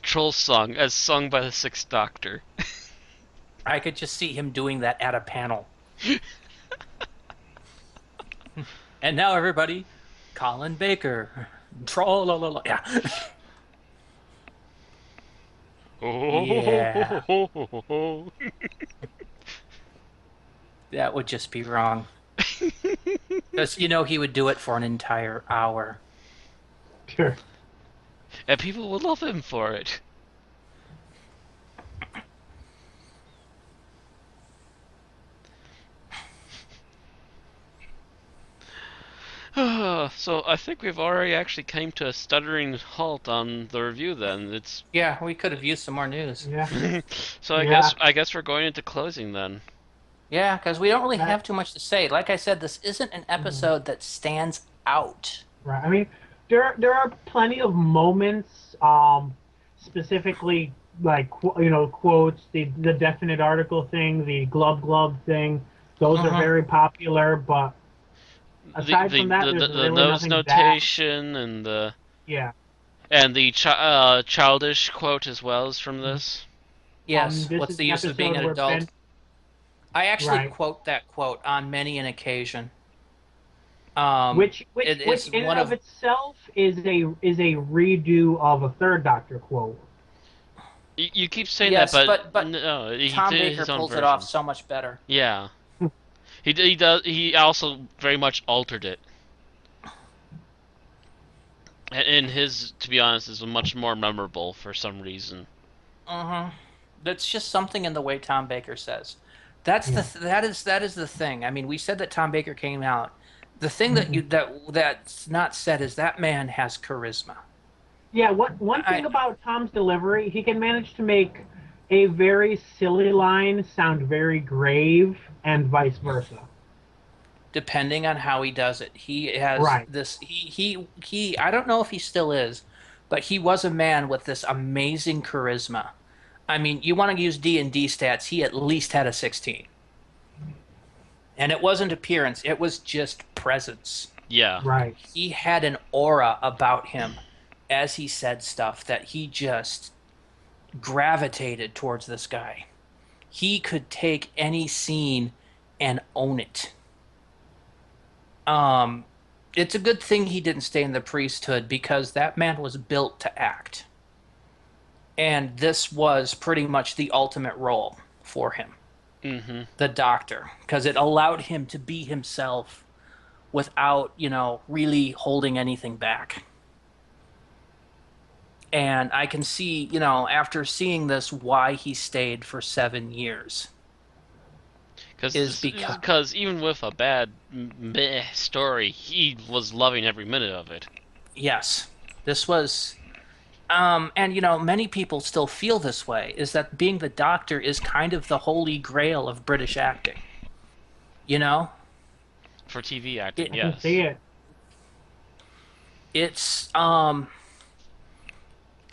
Troll song as sung by the Sixth Doctor. I could just see him doing that at a panel. And now everybody, Colin Baker. Troll la la la. Yeah. Yeah. That would just be wrong. Because, he would do it for an entire hour. Sure. And people would love him for it. So I think we've already actually came to a stuttering halt on the review then. It's Yeah, we could have used some more news. Yeah. so I guess we're going into closing then. Yeah, because we don't really have too much to say. Like I said, this isn't an episode that stands out. Right. I mean, there are plenty of moments, specifically like quotes, the definite article thing, the glub thing. Those are very popular, but aside from that, there's the really nose nothing notation and the childish quote as well is from this. Yes, this what's is the use of being an episode where adult? I actually Right. quote that quote on many an occasion. Which it which is in one and of itself is a redo of a Third Doctor quote. You keep saying Yes, that, but no, he Tom did Baker his own pulls version. it off so much better. Yeah, he does. He also very much altered it, and his, to be honest, is much more memorable for some reason. That's just something in the way Tom Baker says. That is the thing. I mean, we said that Tom Baker came out. The thing that's not said is that man has charisma. Yeah, one thing about Tom's delivery, he can manage to make a very silly line sound very grave, and vice versa. Depending on how he does it, he has this. He. I don't know if he still is, but he was a man with this amazing charisma. I mean, you want to use D&D stats, he at least had a 16. And it wasn't appearance, it was just presence. Yeah. Right. He had an aura about him as he said stuff that he just gravitated towards this guy. He could take any scene and own it. Um, it's a good thing he didn't stay in the priesthood because that man was built to act. And this was pretty much the ultimate role for him, Mm-hmm. the doctor, because it allowed him to be himself without, really holding anything back. And I can see, after seeing this, why he stayed for 7 years. Is because Because even with a bad meh story, he was loving every minute of it. yes, this was, and many people still feel this way. Is that being the Doctor is kind of the holy grail of British acting. You know, For TV acting, It- I can yes. see it. it's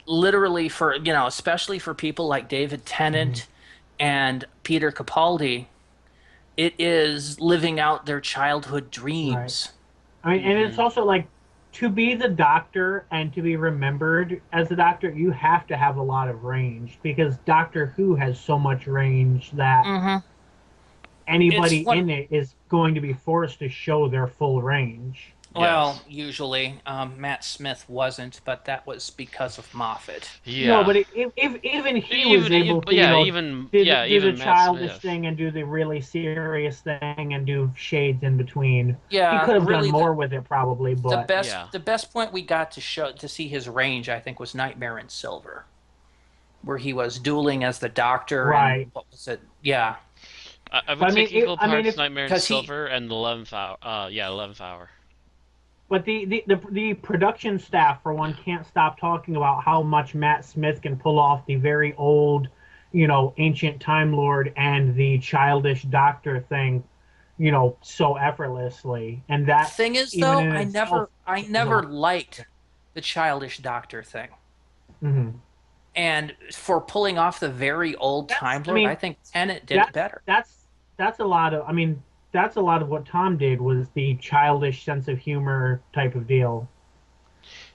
literally for especially for people like David Tennant and Peter Capaldi. It is living out their childhood dreams. I mean, and it's also like to be the Doctor and to be remembered as the Doctor, you have to have a lot of range because Doctor Who has so much range that Mm-hmm. anybody It's one. in it is going to be forced to show their full range. Well, Yes. usually Matt Smith wasn't, but that was because of Moffat. No, Yeah. but if even he was able to, do the even Matt childish Smith. thing and do the really serious thing and do shades in between, he Yeah, could have really, done more with it probably. the But best Yeah. the best point we got to see his range, I think, was Nightmare in Silver, where he was dueling as the Doctor. Right. And what was it? Yeah, I But would I mean, take equal I mean, parts Nightmare in 'cause he- Silver and the 11th hour. 11th hour. But the production staff, for one, can't stop talking about how much Matt Smith can pull off the very old, ancient Time Lord and the childish Doctor thing, so effortlessly. And the that, thing is, even though, in I itself, never liked the childish Doctor thing. Mhm. And for pulling off the very old Time Lord, I think Tennant did it better. That's a lot of. I mean, that's a lot of what Tom did was the childish sense of humor type of deal.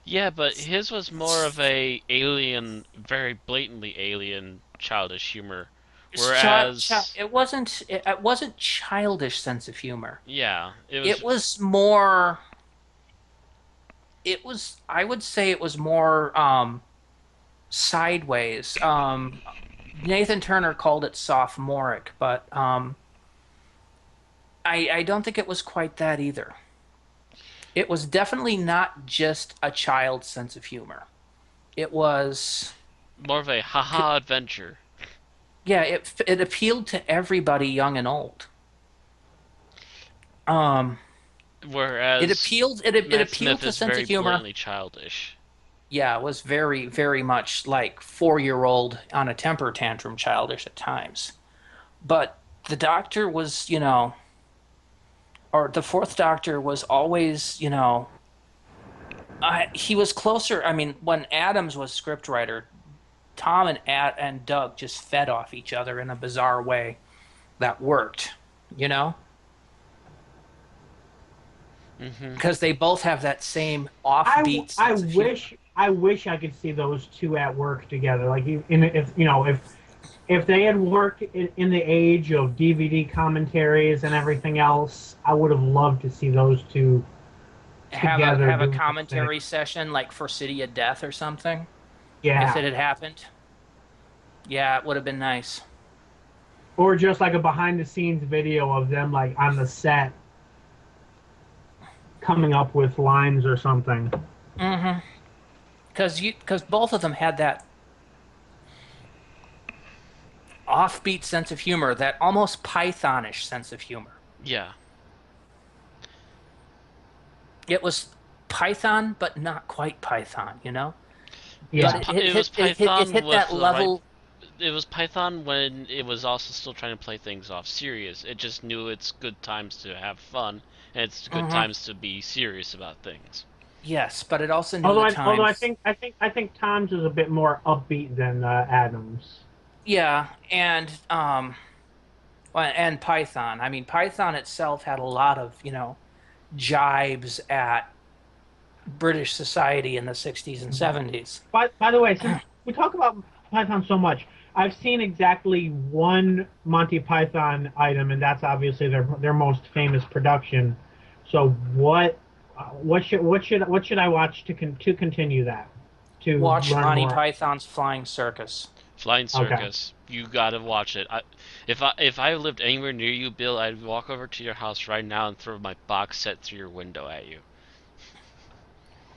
Yeah, but his was more of a alien, very blatantly alien, childish humor. Whereas, It wasn't childish sense of humor. yeah, It was more. It was. I would say it was more sideways. Nathan Turner called it sophomoric, but I don't think it was quite that either. It was definitely not just a child's sense of humor. It was. more of a haha adventure. Yeah, it appealed to everybody, young and old. Um, Whereas it appealed. It Matt appealed Smith to is sense very of humor. blatantly childish. Yeah, it was very, very much like 4-year-old on a temper tantrum, childish at times. But the Doctor was, or the Fourth Doctor was always, he was closer. I mean, when Adams was scriptwriter, Tom and Doug just fed off each other in a bizarre way that worked, Mm-hmm. because they both have that same offbeat sense of humor. I wish I could see those two at work together. Like, if they had worked in the age of DVD commentaries and everything else, I would have loved to see those two together. Have a doing commentary something. session like for City of Death or something. Yeah. If it had happened. Yeah, it would have been nice. Or just like a behind the scenes video of them like on the set coming up with lines or something. Mm-hmm. Because both of them had that offbeat sense of humor, that almost Pythonish sense of humor. Yeah. It was Python, but not quite Python, Yeah. But it was hit Python that with the level. It was Python when it was also still trying to play things off serious. It just knew it's good times to have fun, and it's good Mhm. times to be serious about things. Yes, but it also knew Although the times. I think Tom's is a bit more upbeat than Adams. Yeah, and Python. I mean, Python itself had a lot of jibes at British society in the 60s and 70s. By the way, since we talk about Python so much, I've seen exactly one Monty Python item, and that's obviously their most famous production. So what should I watch to continue that to Watch learn Monty more? Python's Flying Circus. Flying Okay. Circus. You gotta watch it. If I lived anywhere near you, Bill, I'd walk over to your house right now and throw my box set through your window at you.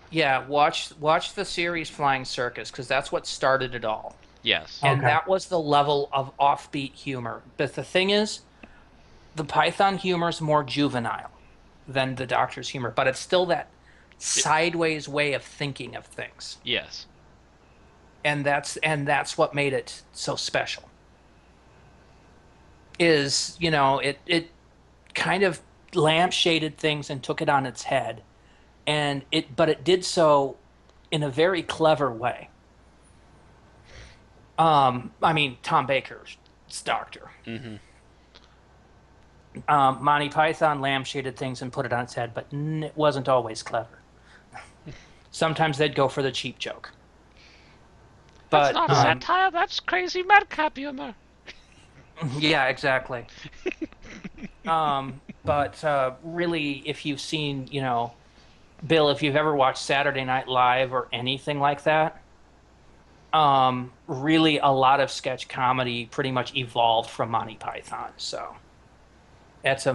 Yeah, watch the series Flying Circus because that's what started it all. Yes. And Okay. that was the level of offbeat humor. But the thing is, the Python humor is more juvenile than the Doctor's humor, but it's still that sideways way of thinking of things. Yes. And that's what made it so special. It kind of lampshaded things and took it on its head. But it did so in a very clever way. I mean, Tom Baker's Doctor. Mm-hmm. Monty Python lampshaded things and put it on its head, but it wasn't always clever. Sometimes they'd go for the cheap joke. That's But not satire. That's crazy madcap humor. yeah, exactly. But really, if you've seen, Bill, if you've ever watched Saturday Night Live or anything like that, really a lot of sketch comedy pretty much evolved from Monty Python. So it's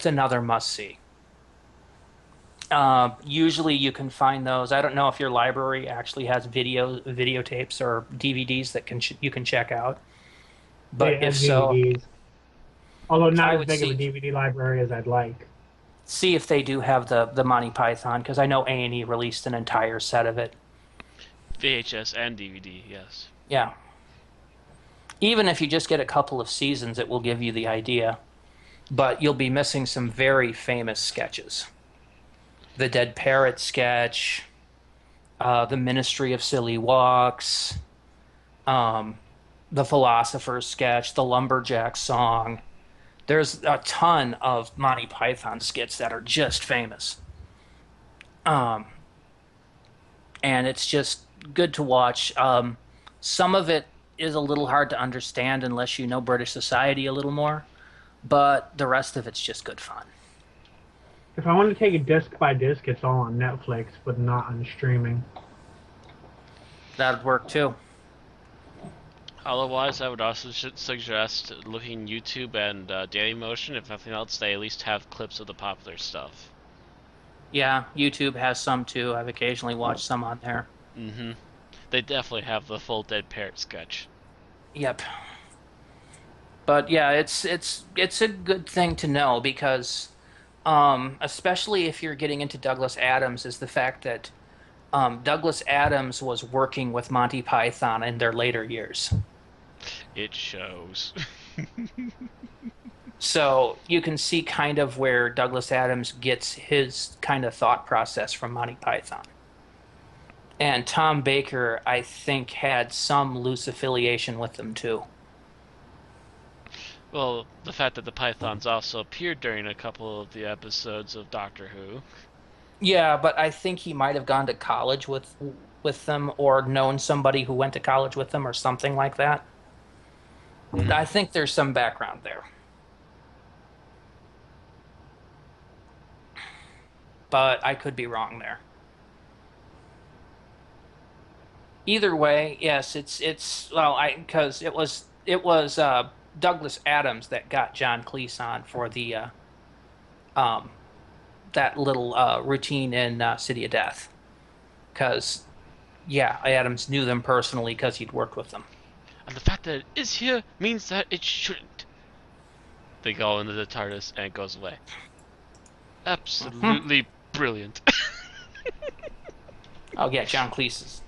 another must see. Usually you can find those. I don't know if your library actually has videotapes or DVDs that you can check out. But They have if so, DVDs. Although not I as would big of a see DVD library as I'd like. see if they do have the Monty Python because I know A&E released an entire set of it. VHS and DVD. Yes. Yeah. Even if you just get a couple of seasons, it will give you the idea. But you'll be missing some very famous sketches. The Dead Parrot sketch, the Ministry of Silly Walks, the Philosopher's sketch, the Lumberjack song. There's a ton of Monty Python skits that are just famous. And it's just good to watch. Some of it is a little hard to understand unless you know British society a little more, but the rest of it's just good fun. If I want to take it disc by disc, it's all on Netflix, but not on streaming. That would work too. Otherwise, I would also suggest looking YouTube and Dailymotion. If nothing else, they at least have clips of the popular stuff. Yeah, YouTube has some too. I've occasionally watched some on there. Mm-hmm. They definitely have the full Dead Parrot sketch. Yep. But yeah, it's a good thing to know because, especially if you're getting into Douglas Adams, is the fact that Douglas Adams was working with Monty Python in their later years. It shows. So you can see kind of where Douglas Adams gets his kind of thought process from Monty Python. And Tom Baker, I think, had some loose affiliation with them too. Well, the fact that the Pythons also appeared during a couple of the episodes of Doctor Who. Yeah, but I think he might have gone to college with them or known somebody who went to college with them or something like that. I think there's some background there. But I could be wrong there. Either way, yes, it's well, because it was Douglas Adams that got John Cleese on for the that little routine in City of Death. Because yeah, Adams knew them personally because he'd worked with them. And the fact that it is here means that it shouldn't. They go into the TARDIS and it goes away. Absolutely brilliant. Oh yeah, John Cleese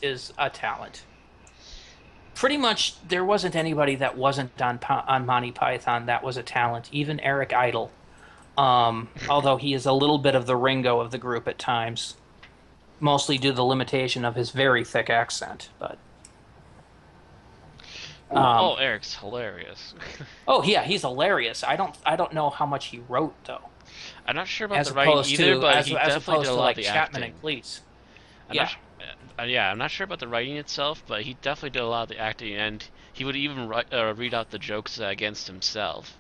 is a talent. Pretty much, there wasn't anybody that wasn't on Monty Python that was a talent. Even Eric Idle, although he is a little bit of the Ringo of the group at times, mostly due to the limitation of his very thick accent. But Eric's hilarious. oh yeah, he's hilarious. I don't know how much he wrote though. I'm not sure about as the writing opposed either, to but he definitely did a lot of like the Chapman acting. and Cleese. I'm Yeah. not. Yeah, I'm not sure about the writing itself, but he definitely did a lot of the acting, and he would even read out the jokes against himself.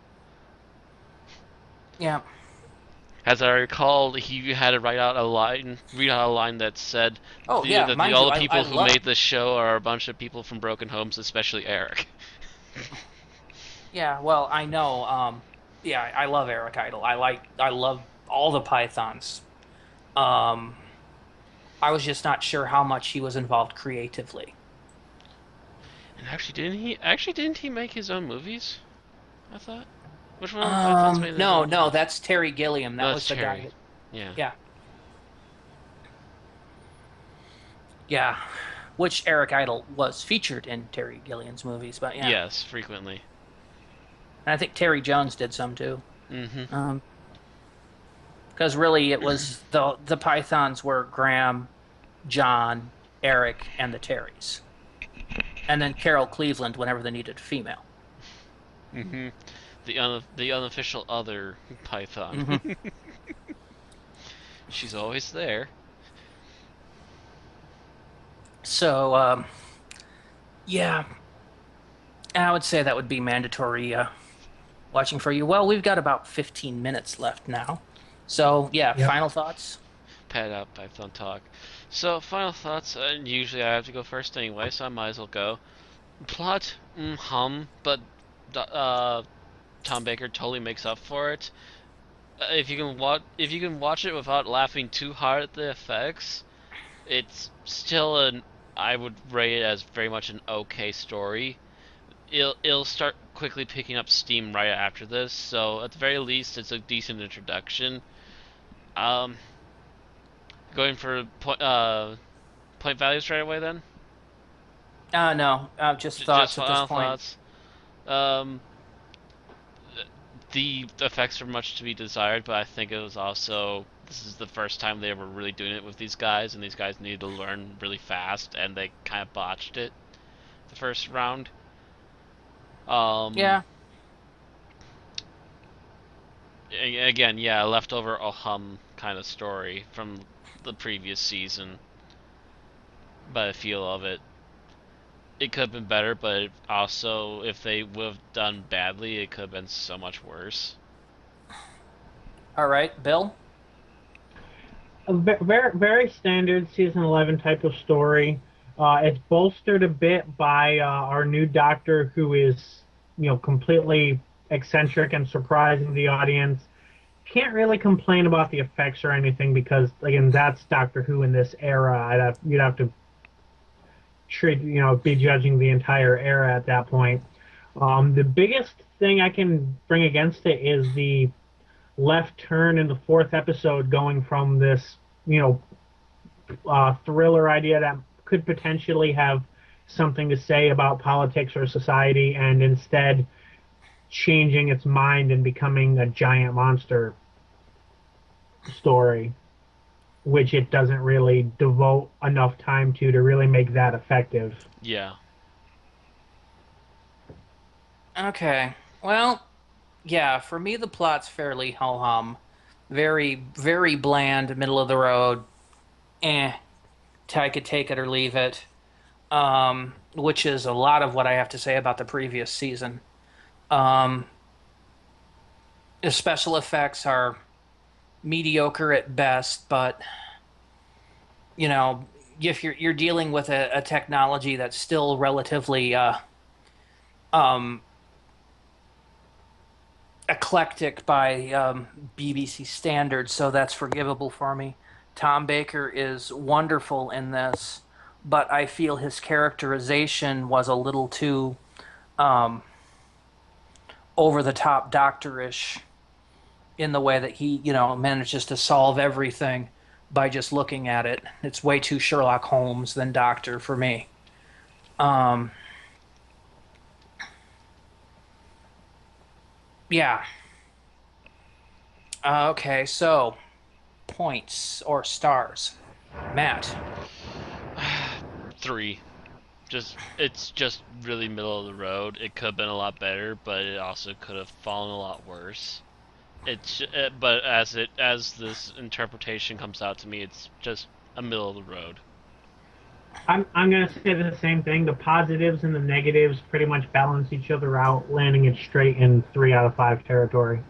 Yeah. As I recall, he had to read out a line that said, Oh yeah, mind all you, the I people who love. made this show are a bunch of people from broken homes, especially Eric." Yeah, well, I know. Yeah, I love Eric Idle. I love all the Pythons. Um, I was just not sure how much he was involved creatively. And didn't he make his own movies? I thought. Which one of the Pythons made his No, own? no, that's Terry Gilliam. No, That that's was the guy Terry. that. Yeah. Yeah, yeah. Which Eric Idle was featured in Terry Gilliam's movies, but yeah, Yes, frequently. and I think Terry Jones did some too. Mm-hmm. Um, because really it was the Pythons were Graham, John, Eric, and the Terrys, and then Carol Cleveland whenever they needed a female. Mm-hmm. The unofficial other Python. Hmm. She's always there. So, yeah, I would say that would be mandatory watching for you. Well, we've got about 15 minutes left now. So, yeah, Yep. final thoughts? Pad out Python talk. So, final thoughts. Usually I have to go first anyway, so I might as well go. Plot, but Tom Baker totally makes up for it. If you can watch it without laughing too hard at the effects, it's still I would rate it as very much an okay story. It'll start quickly picking up steam right after this, so at the very least, it's a decent introduction. Um, Going for point values right away then. No, just Just thoughts at this final point. thoughts. Um, the effects are much to be desired, but I think it was also this is the first time they were really doing it with these guys, and these guys needed to learn really fast, and they kind of botched it the first round. Um, Yeah, Again, yeah, leftover kind of story from the previous season, by the feel of it. It could have been better, but also if they would have done badly, it could have been so much worse. all right, Bill? A very very standard season 11 type of story. It's bolstered a bit by our new doctor, who is completely eccentric and surprising the audience. Can't really complain about the effects or anything because again, that's Doctor Who in this era. You'd have to treat be judging the entire era at that point. The biggest thing I can bring against it is the left turn in the fourth episode, going from this thriller idea that could potentially have something to say about politics or society, and instead changing its mind and becoming a giant monster story, which it doesn't really devote enough time to really make that effective. Yeah. Okay. Well, yeah, for me, the plot's fairly ho-hum. Very, very bland, middle of the road. Eh. I could take it or leave it. Which is a lot of what I have to say about the previous season. Um, the special effects are mediocre at best, but if you're dealing with a technology that's still relatively um, eclectic by BBC standards, so that's forgivable for me. Tom Baker is wonderful in this, but I feel his characterization was a little too over the top doctorish in the way that he, manages to solve everything by just looking at it. It's way too Sherlock Holmes than Doctor for me. Um, yeah. Okay, so points or stars. Matt. 3. It's just really middle of the road. It could have been a lot better, but it also could have fallen a lot worse. But as this interpretation comes out to me, it's just a middle of the road. I'm gonna say the same thing. The positives and the negatives pretty much balance each other out, landing it straight in 3 out of 5 territory.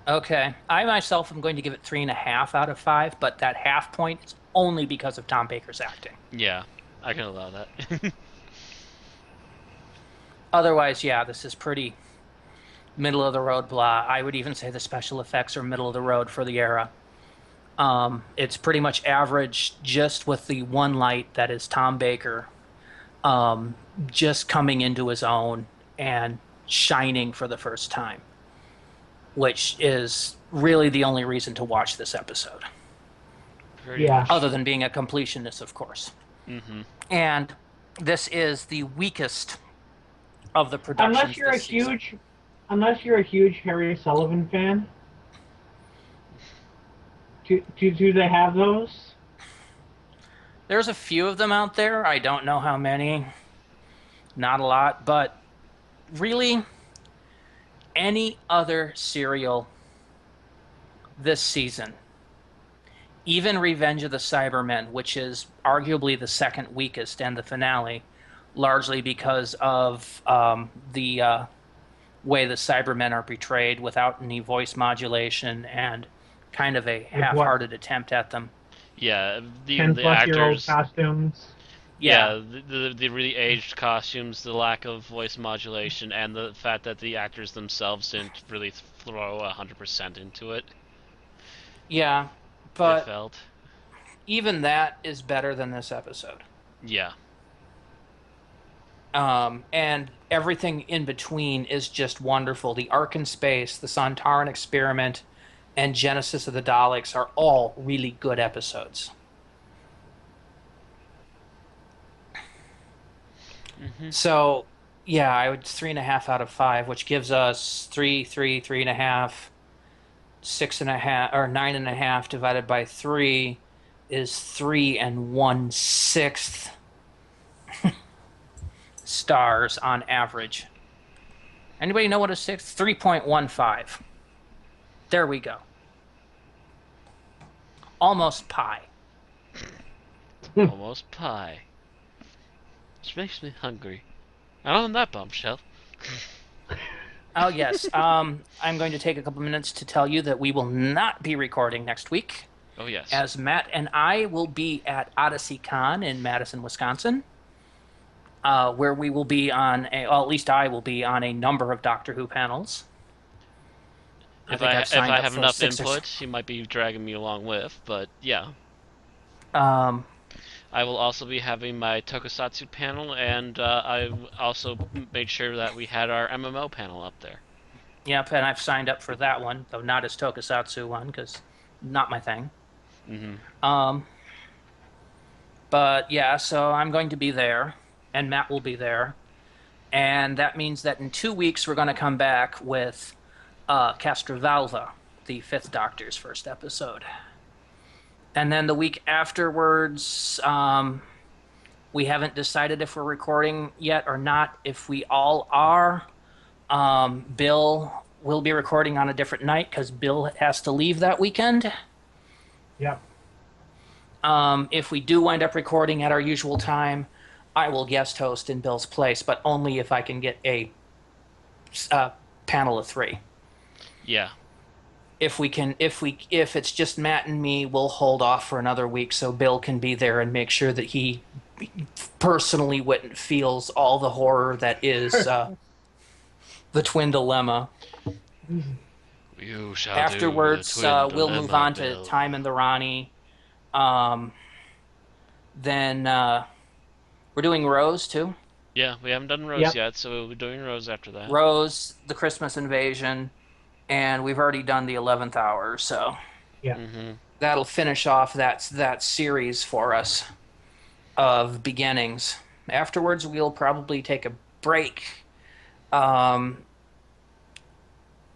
Okay. I myself am going to give it 3.5 out of 5, but that half point is only because of Tom Baker's acting. Yeah, I can allow that. Otherwise, yeah, this is pretty middle of the road blah. I would even say the special effects are middle of the road for the era. It's pretty much average, just with the one light that is Tom Baker, just coming into his own and shining for the first time, which is really the only reason to watch this episode, Pretty Yeah. much. other than being a completionist, of course. Mm-hmm. And this is the weakest of the productions Unless you're a this season. huge Harry Sullivan fan. Do they have those? There's a few of them out there. I don't know how many. Not a lot, but really, any other serial this season, even Revenge of the Cybermen, which is arguably the second weakest and the finale, largely because of the way the Cybermen are portrayed without any voice modulation and kind of a half-hearted attempt at them. Yeah, the 10-plus-year-old actors. costumes. Yeah, the really aged costumes, the lack of voice modulation, and the fact that the actors themselves didn't really throw 100% into it. Yeah, It but felt. even that is better than this episode. Yeah. And everything in between is just wonderful. The Ark in Space, the Sontaran Experiment, and Genesis of the Daleks are all really good episodes. Mm-hmm. So, yeah, I would 3.5 out of 5, which gives us 3.5, 6.5, or 9.5 divided by 3 is 3 1/6 stars on average. Anybody know what a 6? 3.15. There we go. Almost pi. Almost pie. Which makes me hungry. And on that bombshell. Oh, yes. I'm going to take a couple minutes to tell you that we will not be recording next week, Oh, yes. as Matt and I will be at Odyssey Con in Madison, Wisconsin, where we will be on, well, at least I will be on a number of Doctor Who panels. If think I I've signed up have for enough 6 or input, he might be dragging me along with, but yeah. Um, I will also be having my Tokusatsu panel, and I also made sure that we had our MMO panel up there. yep, and I've signed up for that one, though not as Tokusatsu one, because not my thing. Mm-hmm. But yeah, so I'm going to be there, and Matt will be there. And that means that in 2 weeks, we're going to come back with Castrovalva, the Fifth Doctor's first episode. And then the week afterwards, we haven't decided if we're recording yet or not. If we all are, Bill will be recording on a different night because Bill has to leave that weekend. Yep. If we do wind up recording at our usual time, I will guest host in Bill's place, but only if I can get a panel of 3. Yeah. If it's just Matt and me, we'll hold off for another week so Bill can be there and make sure that he personally feels all the horror that is the twin dilemma. You shall Afterwards, do the twin we'll dilemma, move on Bill. to Time and the Rani. Then we're doing Rose too. Yeah, we haven't done Rose Yep. yet, so we'll be doing Rose after that. Rose, the Christmas Invasion, and we've already done the 11th Hour, so Yeah. Mm-hmm. that'll finish off that series for us of beginnings. Afterwards, we'll probably take a break.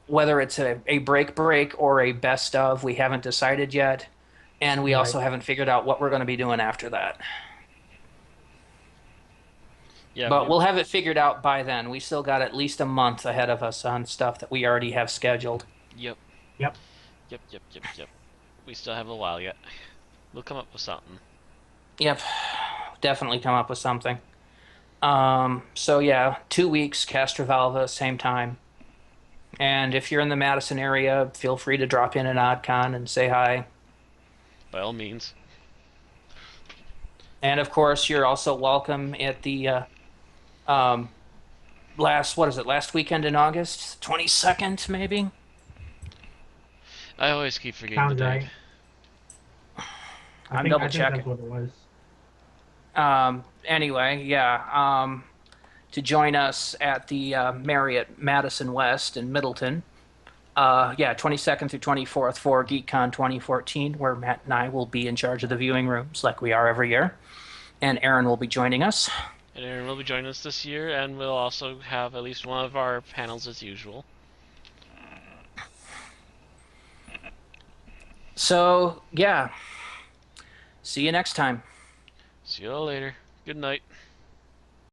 Whether it's a break or a best of, we haven't decided yet. And we Right. also haven't figured out what we're going to be doing after that. Yeah, But we'll have it figured out by then. We still got at least a month ahead of us on stuff that we already have scheduled. Yep. Yep. Yep. We still have a while yet. We'll come up with something. Yep, definitely come up with something. So yeah, 2 weeks, Castrovalva, same time. And if you're in the Madison area, feel free to drop in an OddCon and say hi. By all means. And of course, you're also welcome at the um, last weekend in August, 22nd maybe. I always keep forgetting the Sounds date. right. I'm I double think that's checking. what it was. Anyway, yeah. To join us at the Marriott Madison West in Middleton. Yeah, 22nd through 24th for GeekCon 2014, where Matt and I will be in charge of the viewing rooms like we are every year. And Aaron will be joining us. And Aaron will be joining us this year, and we'll also have at least one of our panels as usual. So, yeah. See you next time. See you all later. Good night.